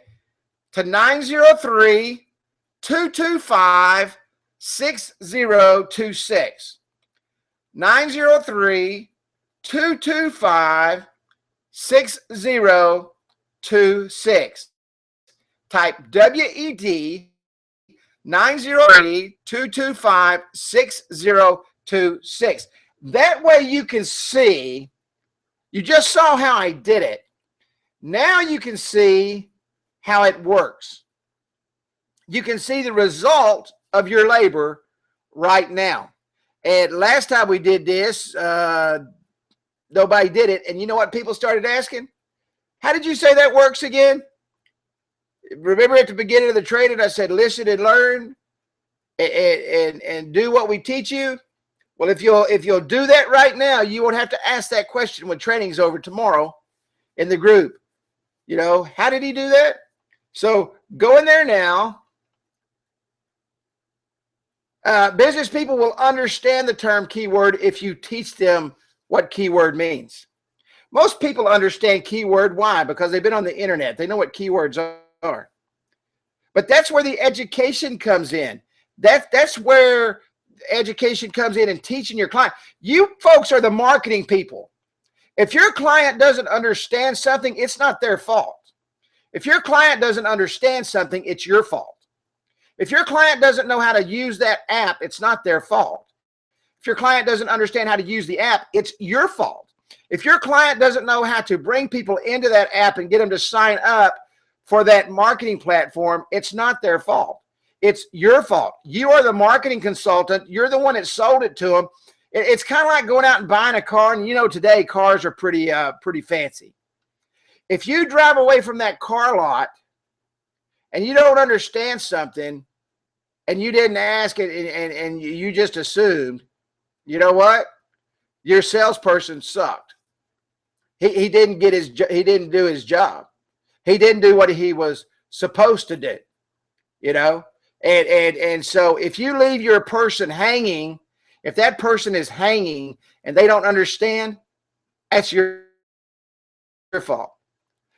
to 903-225-6026. 903-225-6026. Type WED 903-225-6026. That way you can see, you just saw how I did it. Now you can see how it works. You can see the result of your labor right now. And last time we did this, nobody did it. And you know what people started asking? How did you say that works again? Remember at the beginning of the training, I said, listen and learn and do what we teach you. Well, if you'll do that right now, you won't have to ask that question when training's over tomorrow in the group. You know, how did he do that? So go in there now. Business people will understand the term keyword if you teach them what keyword means. Most people understand keyword. Why? Because they've been on the internet. They know what keywords are. But that's where the education comes in. That's where education comes in and teaching your client. You folks are the marketing people. If your client doesn't understand something, it's not their fault. If your client doesn't understand something, it's your fault. If your client doesn't know how to use that app, it's not their fault. If your client doesn't understand how to use the app, it's your fault. If your client doesn't know how to bring people into that app and get them to sign up for that marketing platform, it's not their fault. It's your fault. You are the marketing consultant. You're the one that sold it to them. It's kind of like going out and buying a car, and you know today cars are pretty fancy. If you drive away from that car lot and you don't understand something and you didn't ask it and you just assumed, you know what? Your salesperson sucked. He didn't do his job. He didn't do what he was supposed to do, you know? And so if you leave your person hanging, if that person is hanging and they don't understand, that's your fault.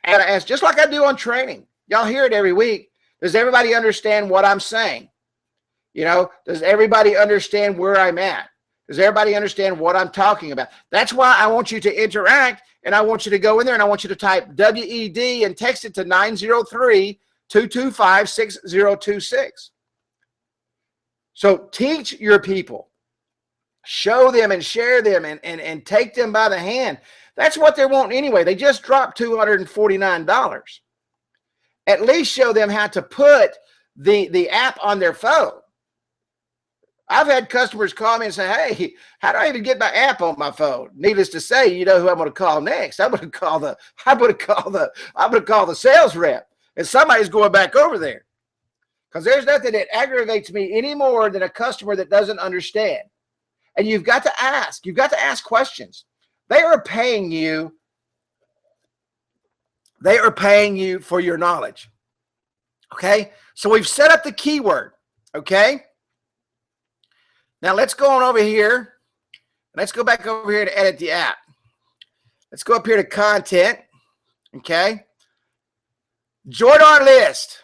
I gotta ask, just like I do on training. Y'all hear it every week. Does everybody understand what I'm saying? You know, does everybody understand where I'm at? Does everybody understand what I'm talking about? That's why I want you to interact, and I want you to go in there and I want you to type WED and text it to 903-225-6026. So teach your people. Show them and share them and take them by the hand. That's what they want anyway. They just dropped $249. At least show them how to put the app on their phone. I've had customers call me and say, hey, how do I even get my app on my phone? Needless to say, you know who I'm going to call next. I'm going to call the sales rep, and somebody's going back over there. Because there's nothing that aggravates me any more than a customer that doesn't understand. And you've got to ask. You've got to ask questions. They are paying you. They are paying you for your knowledge. Okay, so we've set up the keyword. Okay, now let's go on over here. Let's go back over here to edit the app. Let's go up here to content. Okay, join our list.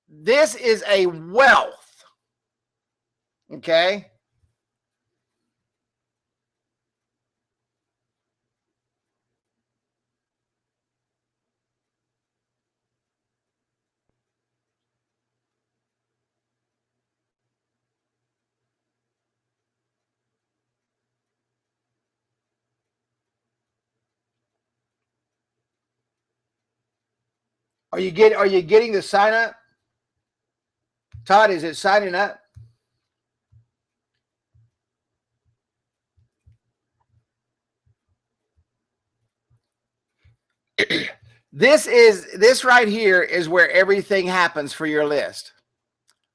This is a wealth. Okay. Are you getting the sign up? Todd, is it signing up? This right here is where everything happens for your list.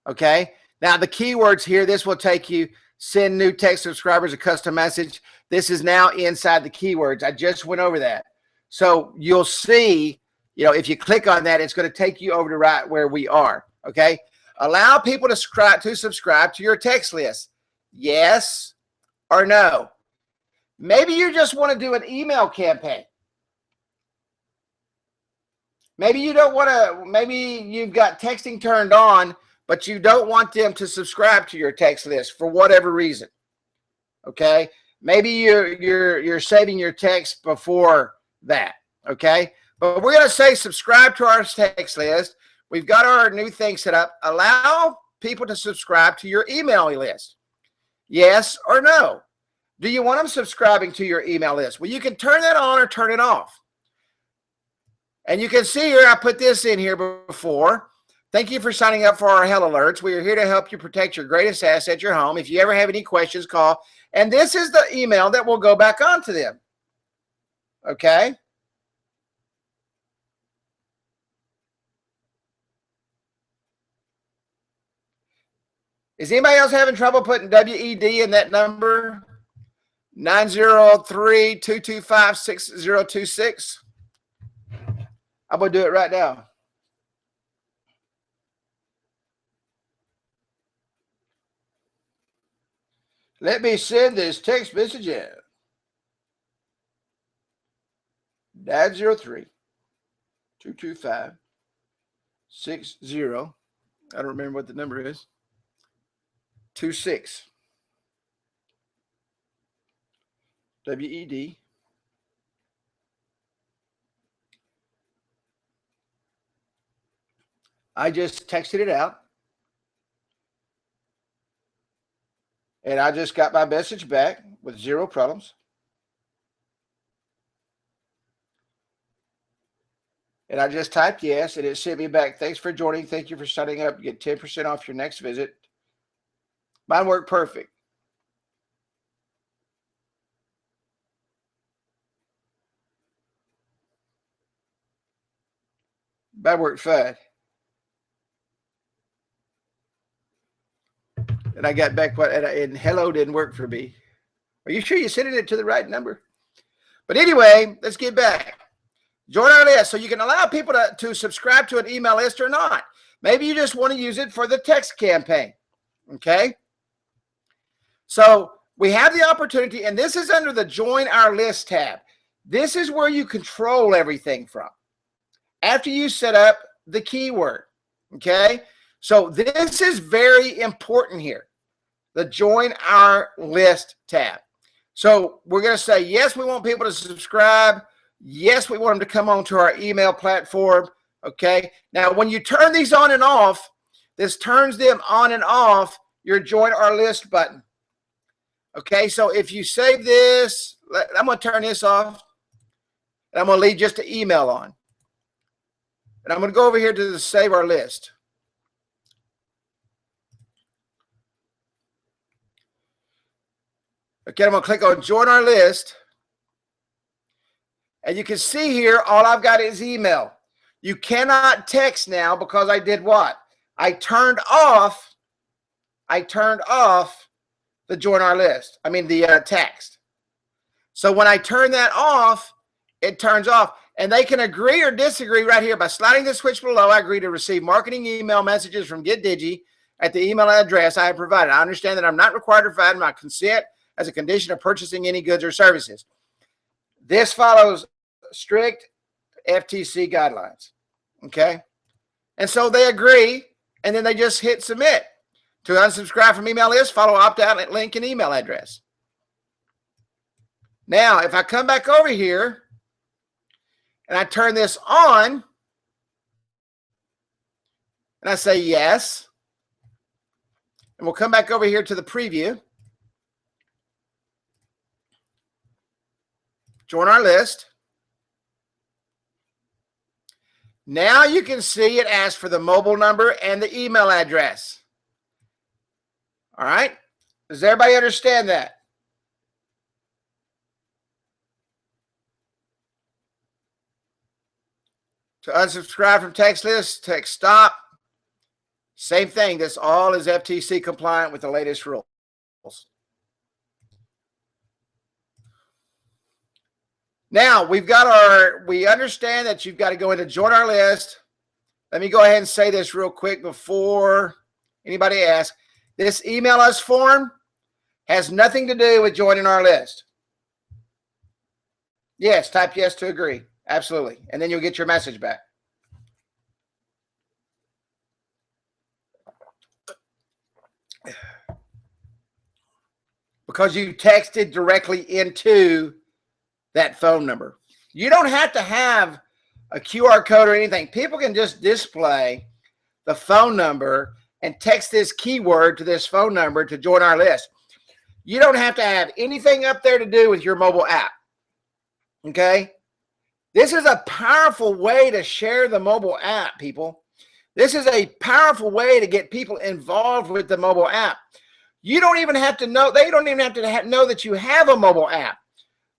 Okay. Now the keywords here, this will take you send new text subscribers a custom message. This is now inside the keywords. I just went over that. So you'll see, if you click on that, it's going to take you over to right where we are. Okay. Allow people to subscribe to your text list. Yes or no. Maybe you just want to do an email campaign. Maybe you don't want to, maybe you've got texting turned on, but you don't want them to subscribe to your text list for whatever reason. Okay. Maybe you're saving your text before that. Okay. But we're going to say subscribe to our text list. We've got our new thing set up. Allow people to subscribe to your email list. Yes or no? Do you want them subscribing to your email list? Well, you can turn that on or turn it off. And you can see here, I put this in here before. Thank you for signing up for our Hell Alerts. We are here to help you protect your greatest asset, your home. If you ever have any questions, call. And this is the email that will go back onto them. Okay? Is anybody else having trouble putting WED in that number? 903-225-6026. I'm going to do it right now. Let me send this text message in. 903-225-60. I don't remember what the number is. 26. WED. I just texted it out. And I just got my message back with 0 problems. And I just typed yes, and it sent me back. Thanks for joining. Thank you for signing up. You get 10% off your next visit. Mine worked perfect. Mine worked fine. And I got back and hello didn't work for me. Are you sure you sent it to the right number? But anyway, let's get back. Join our list so you can allow people to subscribe to an email list or not. Maybe you just want to use it for the text campaign. Okay. So we have the opportunity, and this is under the Join Our List tab. This is where you control everything from after you set up the keyword. Okay. So this is very important here, the Join Our List tab. So we're going to say, yes, we want people to subscribe. Yes, we want them to come on to our email platform. Okay. Now, when you turn these on and off, this turns them on and off your Join Our List button. Okay. So if you save this, I'm going to turn this off, and I'm going to leave just the email on. And I'm going to go over here to the Save Our List. Okay, I'm going to click on Join Our List. And you can see here, all I've got is email. You cannot text now because I did what? I turned off the Join Our List. I mean the text. So when I turn that off, it turns off. And they can agree or disagree right here by sliding the switch below. I agree to receive marketing email messages from GetDigi at the email address I have provided. I understand that I'm not required to provide my consent as a condition of purchasing any goods or services. This follows strict FTC guidelines. Okay? And so they agree, and then they just hit submit. To unsubscribe from email list, follow opt-out link and email address. Now, if I come back over here and I turn this on and I say yes, and we'll come back over here to the preview. Join our list. Now you can see it asks for the mobile number and the email address. All right. Does everybody understand that? To unsubscribe from text list, text stop. Same thing. This all is FTC compliant with the latest rules. Now we understand that you've got to go into join our list. Let me go ahead and say this real quick before anybody asks. This email us form has nothing to do with joining our list. Yes, type yes to agree. Absolutely. And then you'll get your message back. Because you texted directly into that phone number. You don't have to have a QR code or anything. People can just display the phone number and text this keyword to this phone number to join our list. You don't have to have anything up there to do with your mobile app. Okay? This is a powerful way to share the mobile app, people. This is a powerful way to get people involved with the mobile app. You don't even have to know, they don't even have to know that you have a mobile app.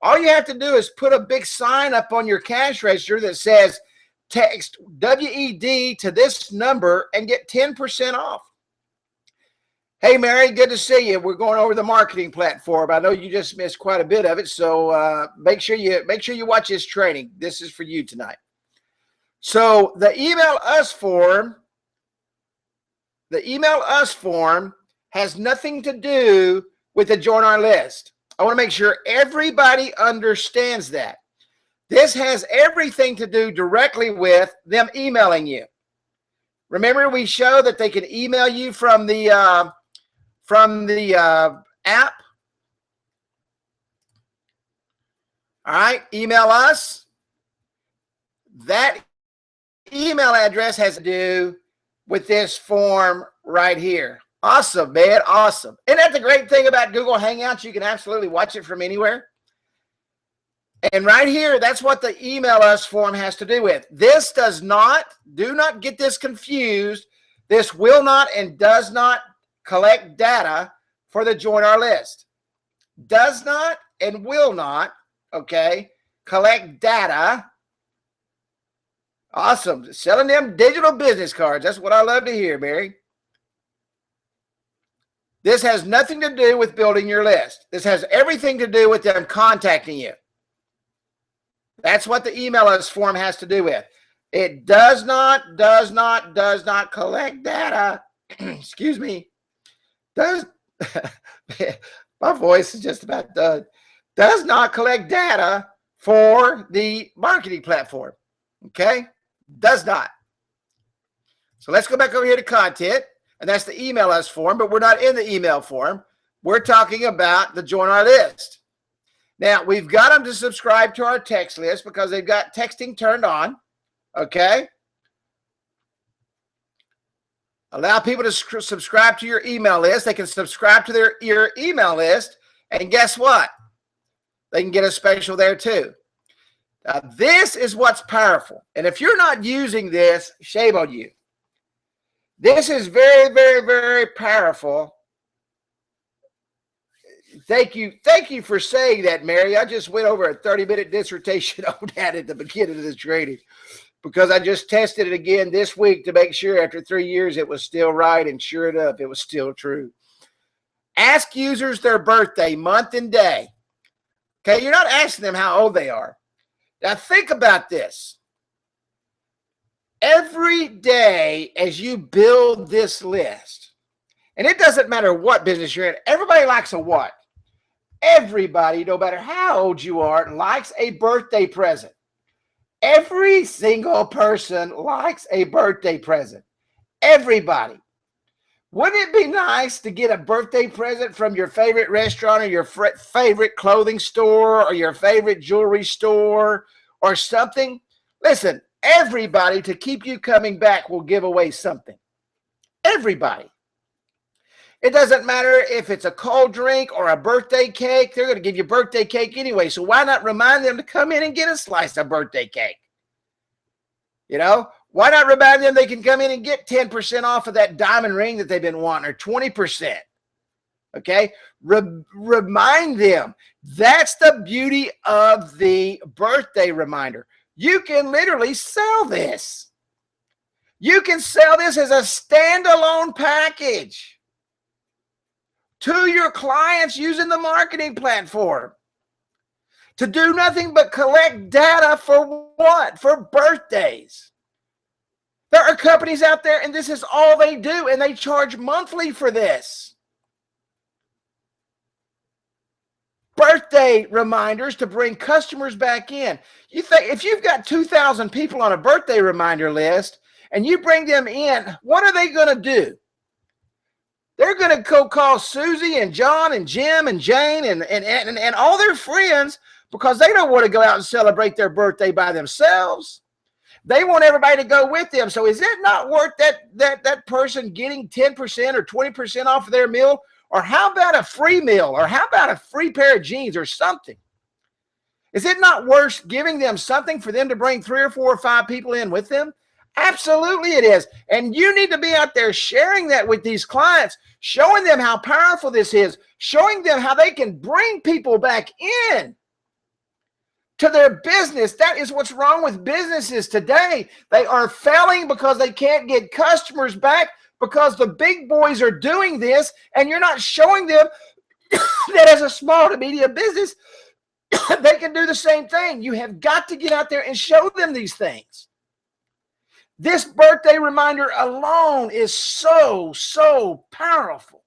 All you have to do is put a big sign up on your cash register that says, text WED to this number and get 10% off. Hey, Mary, good to see you. We're going over the marketing platform. I know you just missed quite a bit of it, so make sure you watch this training. This is for you tonight. So the email us form has nothing to do with the join our list. I want to make sure everybody understands that. This has everything to do directly with them emailing you. Remember, we show that they can email you from the app. All right, email us. That email address has to do with this form right here. Awesome, man, awesome. Isn't that the great thing about Google Hangouts? You can absolutely watch it from anywhere. And right here, that's what the email us form has to do with. This does not, do not get this confused. This will not and does not collect data for the join our list. Does not and will not, okay, collect data. Awesome. Selling them digital business cards. That's what I love to hear, Mary. This has nothing to do with building your list. This has everything to do with them contacting you. That's what the email us form has to do with. It does not collect data. Excuse me. My voice is just about done. Does not collect data for the marketing platform. Okay? Does not. So let's go back over here to content. And that's the email us form, but we're not in the email form. We're talking about the join our list. Now, we've got them to subscribe to our text list because they've got texting turned on. Okay? Allow people to subscribe to your email list. They can subscribe to your email list. And guess what? They can get a special there too. Now, this is what's powerful. And if you're not using this, shame on you. This is very, very, very powerful. Thank you. Thank you for saying that, Mary. I just went over a 30-minute dissertation on that at the beginning of this training because I just tested it again this week to make sure after 3 years it was still right, and sure enough, it was still true. Ask users their birthday, month, and day. Okay, you're not asking them how old they are. Now think about this. Every day as you build this list, and it doesn't matter what business you're in, everybody likes a what? Everybody, no matter how old you are, likes a birthday present. Every single person likes a birthday present. Everybody. Wouldn't it be nice to get a birthday present from your favorite restaurant or your favorite clothing store or your favorite jewelry store or something? Listen, everybody, to keep you coming back, will give away something. Everybody. It doesn't matter if it's a cold drink or a birthday cake. They're going to give you birthday cake anyway. So why not remind them to come in and get a slice of birthday cake? You know, why not remind them they can come in and get 10% off of that diamond ring that they've been wanting, or 20%? Okay, remind them. That's the beauty of the birthday reminder. You can literally sell this. You can sell this as a standalone package to your clients using the marketing platform to do nothing but collect data for what? For birthdays. There are companies out there, and this is all they do, and they charge monthly for this. Birthday reminders to bring customers back in. You think if you've got 2,000 people on a birthday reminder list and you bring them in, what are they going to do? They're going to go call Susie and John and Jim and Jane and all their friends, because they don't want to go out and celebrate their birthday by themselves. They want everybody to go with them. So is it not worth that person getting 10% or 20% off of their meal? Or how about a free meal? Or how about a free pair of jeans or something? Is it not worth giving them something for them to bring 3 or 4 or 5 people in with them? Absolutely it is. And you need to be out there sharing that with these clients, showing them how powerful this is, showing them how they can bring people back in to their business. That is what's wrong with businesses today. They are failing because they can't get customers back, because the big boys are doing this, and you're not showing them that as a small to medium business, they can do the same thing. You have got to get out there and show them these things. This birthday reminder alone is so powerful.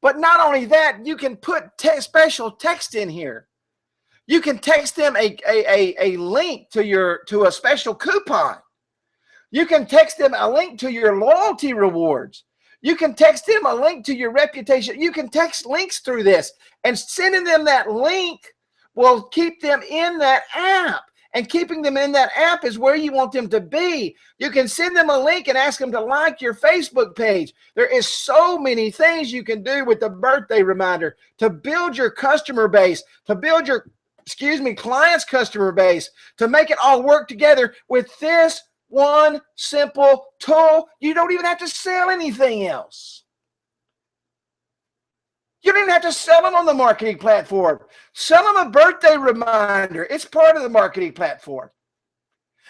But not only that, you can put special text in here. You can text them a link to a special coupon. You can text them a link to your loyalty rewards. You can text them a link to your reputation. You can text links through this, and sending them that link will keep them in that app. And keeping them in that app is where you want them to be. You can send them a link and ask them to like your Facebook page. There is so many things you can do with the birthday reminder to build your customer base, to build your, client's customer base, to make it all work together with this one simple tool. You don't even have to sell anything else. You don't even have to sell them on the marketing platform. Sell them a birthday reminder. It's part of the marketing platform.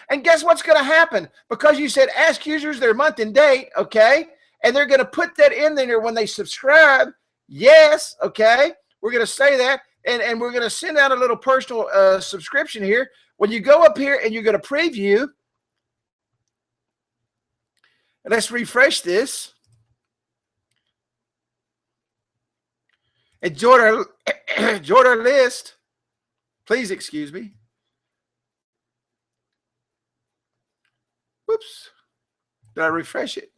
And guess what's going to happen? Because you said ask users their month and date, okay? And they're going to put that in there when they subscribe. Yes, okay? We're going to say that. And we're going to send out a little personal subscription here. When you go up here and you're going to preview, and let's refresh this. And join our list. Please excuse me. Whoops. Did I refresh it?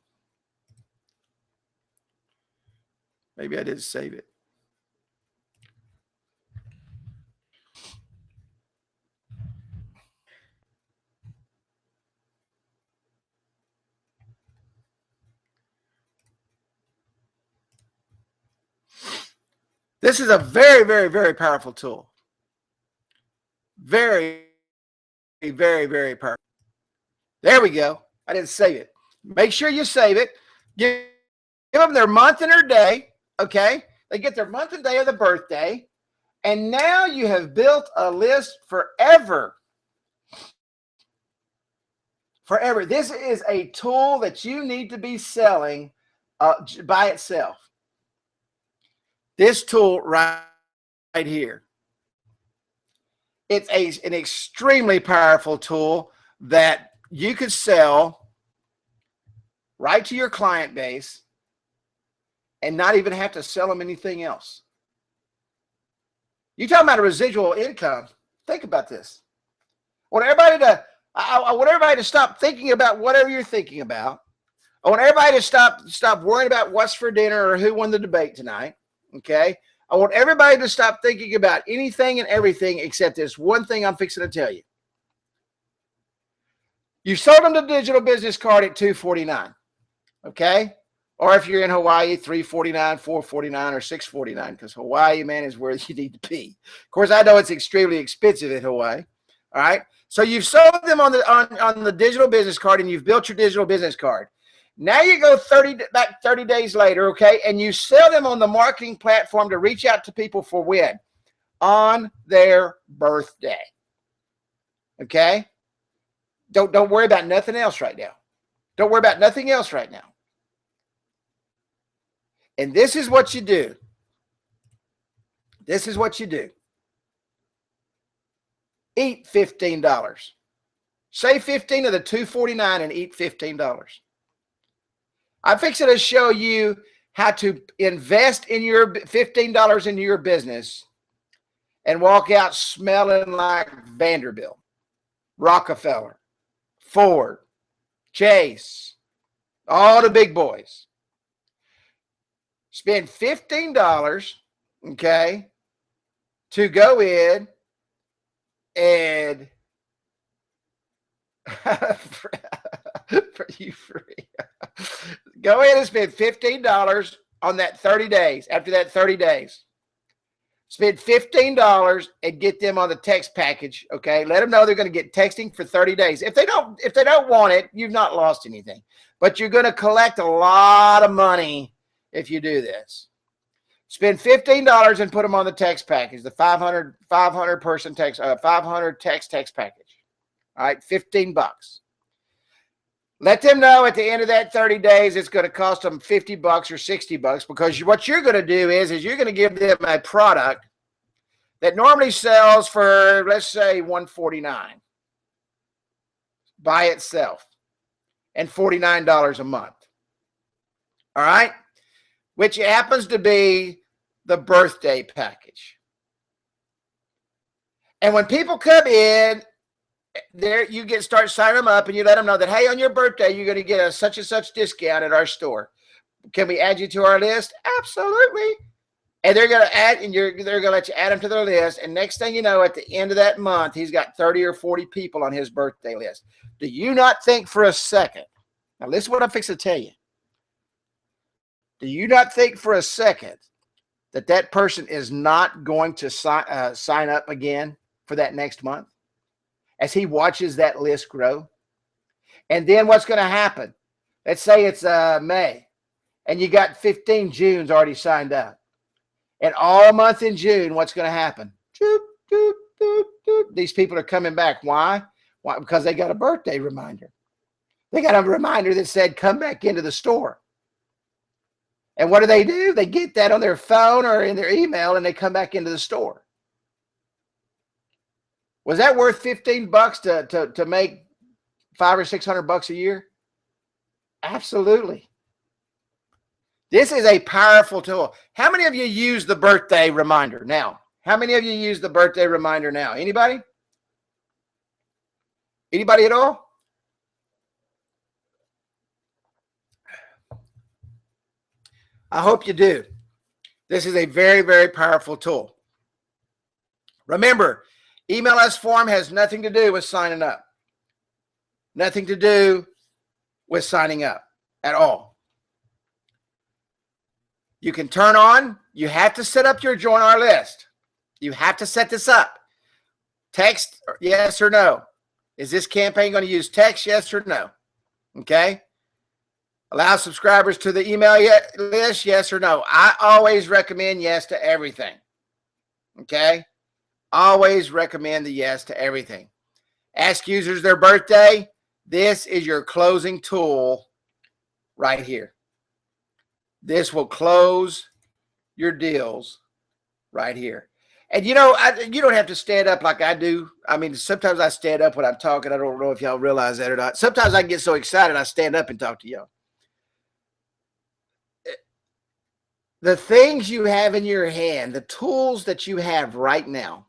Maybe I didn't save it. This is a very powerful tool. Very powerful. There we go. I didn't save it. Make sure you save it. Give them their month and their day, okay? They get their month and day of the birthday, and now you have built a list forever. Forever. This is a tool that you need to be selling by itself. This tool right here. It's an extremely powerful tool that you could sell right to your client base and not even have to sell them anything else. You talking about a residual income. Think about this. I want everybody to stop thinking about whatever you're thinking about. I want everybody to stop worrying about what's for dinner or who won the debate tonight. Okay. I want everybody to stop thinking about anything and everything except this one thing I'm fixing to tell you. You sold them the digital business card at $249. Okay. Or if you're in Hawaii, $349, $449, or $649, because Hawaii, man, is where you need to be. Of course, I know it's extremely expensive in Hawaii. All right. So you've sold them on the digital business card and you've built your digital business card. Now you go 30 days later, okay, and you sell them on the marketing platform to reach out to people for when? On their birthday. Okay? Don't worry about nothing else right now. Don't worry about nothing else right now. And this is what you do. This is what you do. Eat $15. Save $15 of the $249 and eat $15. I'm fixing to show you how to invest in your $15 into your business and walk out smelling like Vanderbilt, Rockefeller, Ford, Chase, all the big boys. Spend $15, okay, to go in and for you free. Go in and spend $15 on that 30 days. After that 30 days, spend $15 and get them on the text package. Okay, let them know they're going to get texting for 30 days. If they don't want it, you've not lost anything. But you're going to collect a lot of money if you do this. Spend $15 and put them on the text package, the 500 person text, 500 text package. All right, $15. Let them know at the end of that 30 days, it's going to cost them $50 or $60 because what you're going to do is you're going to give them a product that normally sells for, let's say, $149 by itself and $49 a month. All right, which happens to be the birthday package. And when people come in, there you start signing them up and you let them know that, hey, on your birthday, you're going to get a such and such discount at our store. Can we add you to our list? Absolutely. And they're going to add, and they're going to let you add them to their list. And next thing you know, at the end of that month, he's got 30 or 40 people on his birthday list. Do you not think for a second? Now, listen to what I'm fixing to tell you. Do you not think for a second that that person is not going to sign up again for that next month as he watches that list grow? And then what's going to happen? Let's say it's May, and you got 15 Junes already signed up. And all month in June, what's going to happen? Doop, doop, doop, doop. These people are coming back. Why? Why? Because they got a birthday reminder. They got a reminder that said, come back into the store. And what do? They get that on their phone or in their email, and they come back into the store. Was that worth $15 to make $500 or $600 a year? Absolutely. This is a powerful tool. How many of you use the birthday reminder now? How many of you use the birthday reminder now? Anybody? Anybody at all? I hope you do. This is a very, very powerful tool. Remember, email us form has nothing to do with signing up. Nothing to do with signing up at all. You can turn on, you have to set up your join our list. You have to set this up. Text, yes or no. Is this campaign going to use text, yes or no? Okay. Allow subscribers to the email list, yes or no. I always recommend yes to everything. Okay. Always recommend the yes to everything. Ask users their birthday. This is your closing tool right here. This will close your deals right here. And you know, you don't have to stand up like I do. I mean, sometimes I stand up when I'm talking. I don't know if y'all realize that or not. Sometimes I get so excited I stand up and talk to y'all. The things you have in your hand, the tools that you have right now,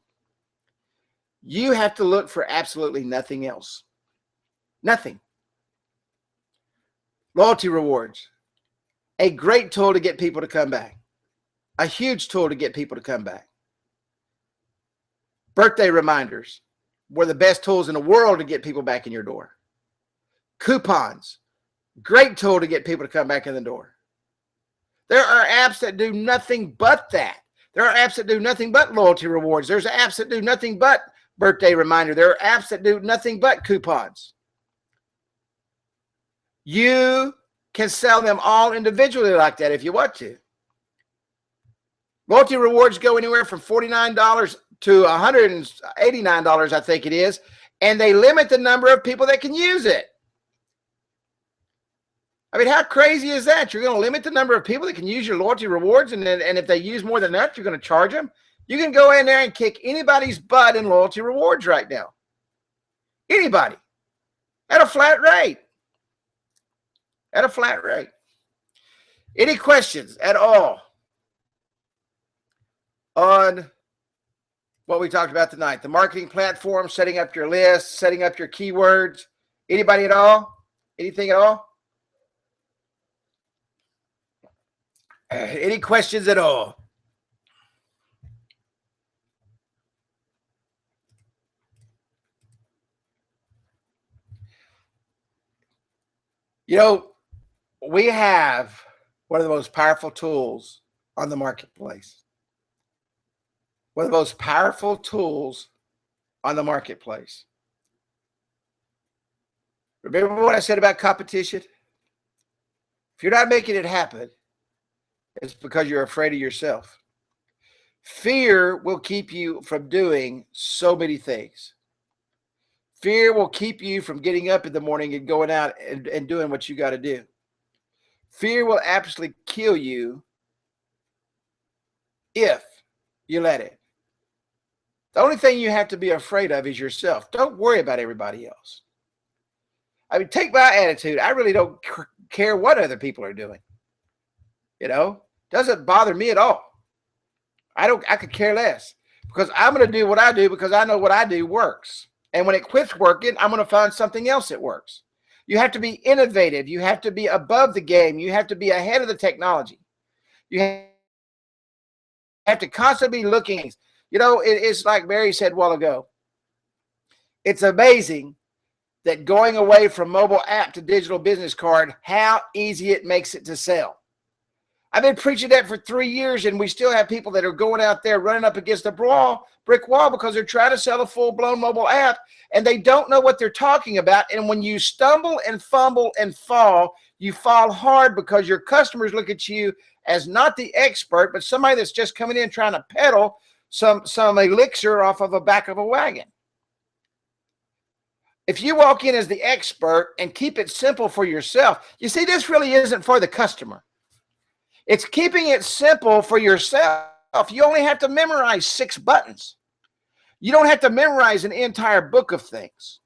you have to look for absolutely nothing else. Nothing. Loyalty rewards, a great tool to get people to come back. A huge tool to get people to come back. Birthday reminders were the best tools in the world to get people back in your door. Coupons, great tool to get people to come back in the door. There are apps that do nothing but that. There are apps that do nothing but loyalty rewards. There's apps that do nothing but birthday reminder. There are apps that do nothing but coupons. You can sell them all individually like that if you want to. Loyalty rewards go anywhere from $49 to $189, I think it is, and they limit the number of people that can use it. I mean, how crazy is that? You're going to limit the number of people that can use your loyalty rewards, and if they use more than that, you're going to charge them? You can go in there and kick anybody's butt in loyalty rewards right now. Anybody. At a flat rate. At a flat rate. Any questions at all on what we talked about tonight? The marketing platform, setting up your list, setting up your keywords. Anybody at all? Anything at all? Any questions at all? You know, we have one of the most powerful tools on the marketplace. One of the most powerful tools on the marketplace. Remember what I said about competition? If you're not making it happen, it's because you're afraid of yourself. Fear will keep you from doing so many things. Fear will keep you from getting up in the morning and going out and doing what you got to do. Fear will absolutely kill you if you let it. The only thing you have to be afraid of is yourself. Don't worry about everybody else. I mean, take my attitude. I really don't care what other people are doing. You know, doesn't bother me at all. I could care less because I'm going to do what I do because I know what I do works. And when it quits working, I'm going to find something else that works. You have to be innovative. You have to be above the game. You have to be ahead of the technology. You have to constantly be looking. You know, it's like Mary said a while ago. It's amazing that going away from mobile app to digital business card, how easy it makes it to sell. I've been preaching that for 3 years, and we still have people that are going out there running up against a brick wall because they're trying to sell a full-blown mobile app, and they don't know what they're talking about. And when you stumble and fumble and fall, you fall hard because your customers look at you as not the expert, but somebody that's just coming in trying to peddle some elixir off of the back of a wagon. If you walk in as the expert and keep it simple for yourself, you see, this really isn't for the customer. It's keeping it simple for yourself. You only have to memorize 6 buttons. You don't have to memorize an entire book of things.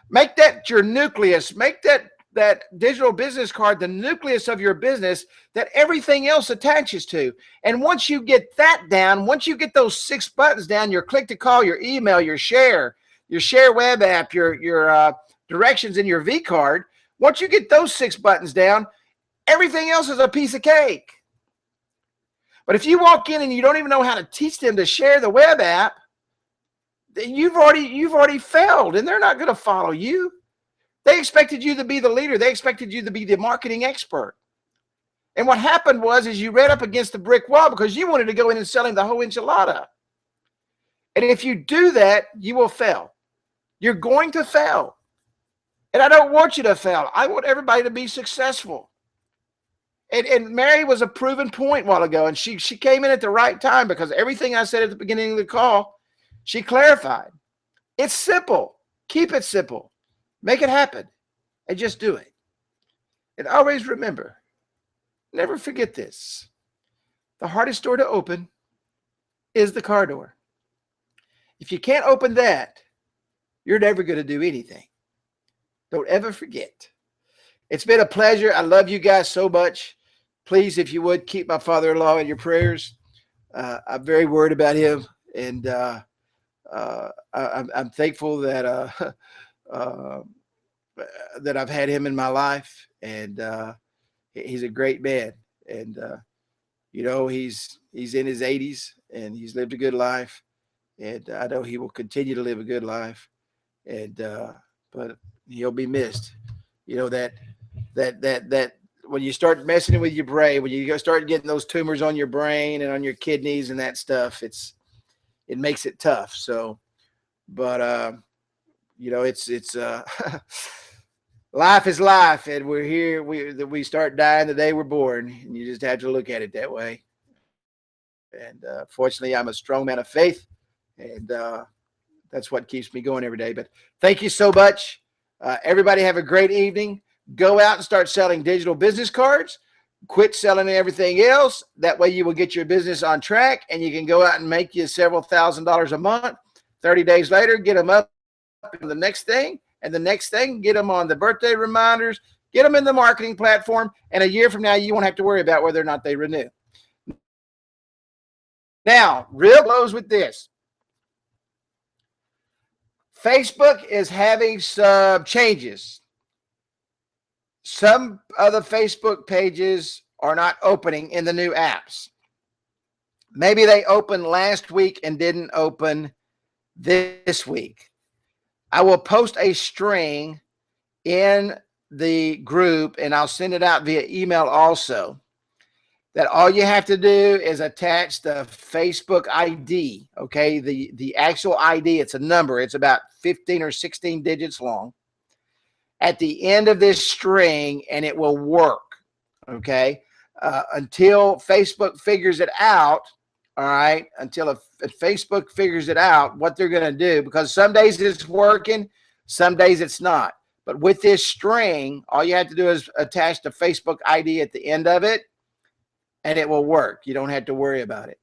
Make that your nucleus. Make that digital business card the nucleus of your business that everything else attaches to. And once you get that down, once you get those 6 buttons down, your click to call, your email, your share web app, your directions in your V card, once you get those 6 buttons down, everything else is a piece of cake. But if you walk in and you don't even know how to teach them to share the web app, then you've already failed, and they're not going to follow you. They expected you to be the leader. They expected you to be the marketing expert. And what happened was you ran up against the brick wall because you wanted to go in and sell him the whole enchilada. And if you do that, you will fail. You're going to fail. And I don't want you to fail. I want everybody to be successful. And Mary was a proven point a while ago, and she came in at the right time because everything I said at the beginning of the call, she clarified. It's simple. Keep it simple. Make it happen, and just do it. And always remember, never forget this. The hardest door to open is the car door. If you can't open that, you're never going to do anything. Don't ever forget. It's been a pleasure. I love you guys so much. Please, if you would, keep my father-in-law in your prayers. I'm very worried about him, and I'm thankful that that I've had him in my life, and he's a great man. And you know, he's in his 80s, and he's lived a good life, and I know he will continue to live a good life. And but he'll be missed. You know that when you start messing with your brain, when you start getting those tumors on your brain and on your kidneys and that stuff, it makes it tough. So, but you know, it's life is life, and we're here. We start dying the day we're born, and you just have to look at it that way. And fortunately, I'm a strong man of faith, and that's what keeps me going every day. But thank you so much. Everybody have a great evening. Go out and start selling digital business cards. Quit selling everything else. That way you will get your business on track, and you can go out and make you several $1,000s a month. 30 days later, get them up on the next thing, and the next thing, get them on the birthday reminders, get them in the marketing platform, and a year from now, you won't have to worry about whether or not they renew. Now, real close with this. Facebook is having some changes. Some of the Facebook pages are not opening in the new apps. Maybe they opened last week and didn't open this week. I will post a string in the group, and I'll send it out via email also, that all you have to do is attach the Facebook ID, okay? The actual ID, it's a number. It's about 15 or 16 digits long at the end of this string, and it will work, okay? Until Facebook figures it out, all right? Until Facebook figures it out, what they're going to do, because some days it's working, some days it's not. But with this string, all you have to do is attach the Facebook ID at the end of it, and it will work. You don't have to worry about it.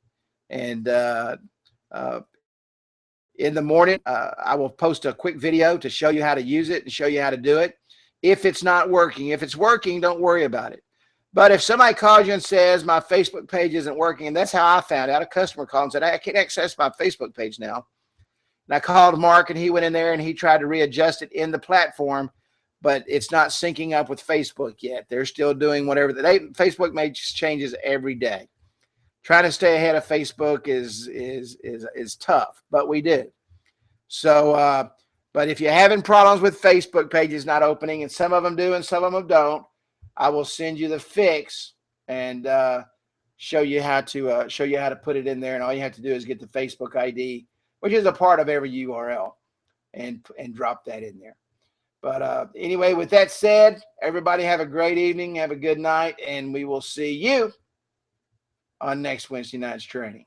And in the morning, I will post a quick video to show you how to use it and show you how to do it. If it's not working, if it's working, don't worry about it. But if somebody calls you and says, my Facebook page isn't working, and that's how I found out, a customer called and said, I can't access my Facebook page now. And I called Mark, and he went in there and he tried to readjust it in the platform, but it's not syncing up with Facebook yet. They're still doing whatever. Facebook makes changes every day. Trying to stay ahead of Facebook is tough, but we do. So, but if you're having problems with Facebook pages not opening, and some of them do and some of them don't, I will send you the fix and show you how to put it in there. And all you have to do is get the Facebook ID, which is a part of every URL, and drop that in there. But anyway, with that said, everybody have a great evening, have a good night, and we will see you on next Wednesday night's training.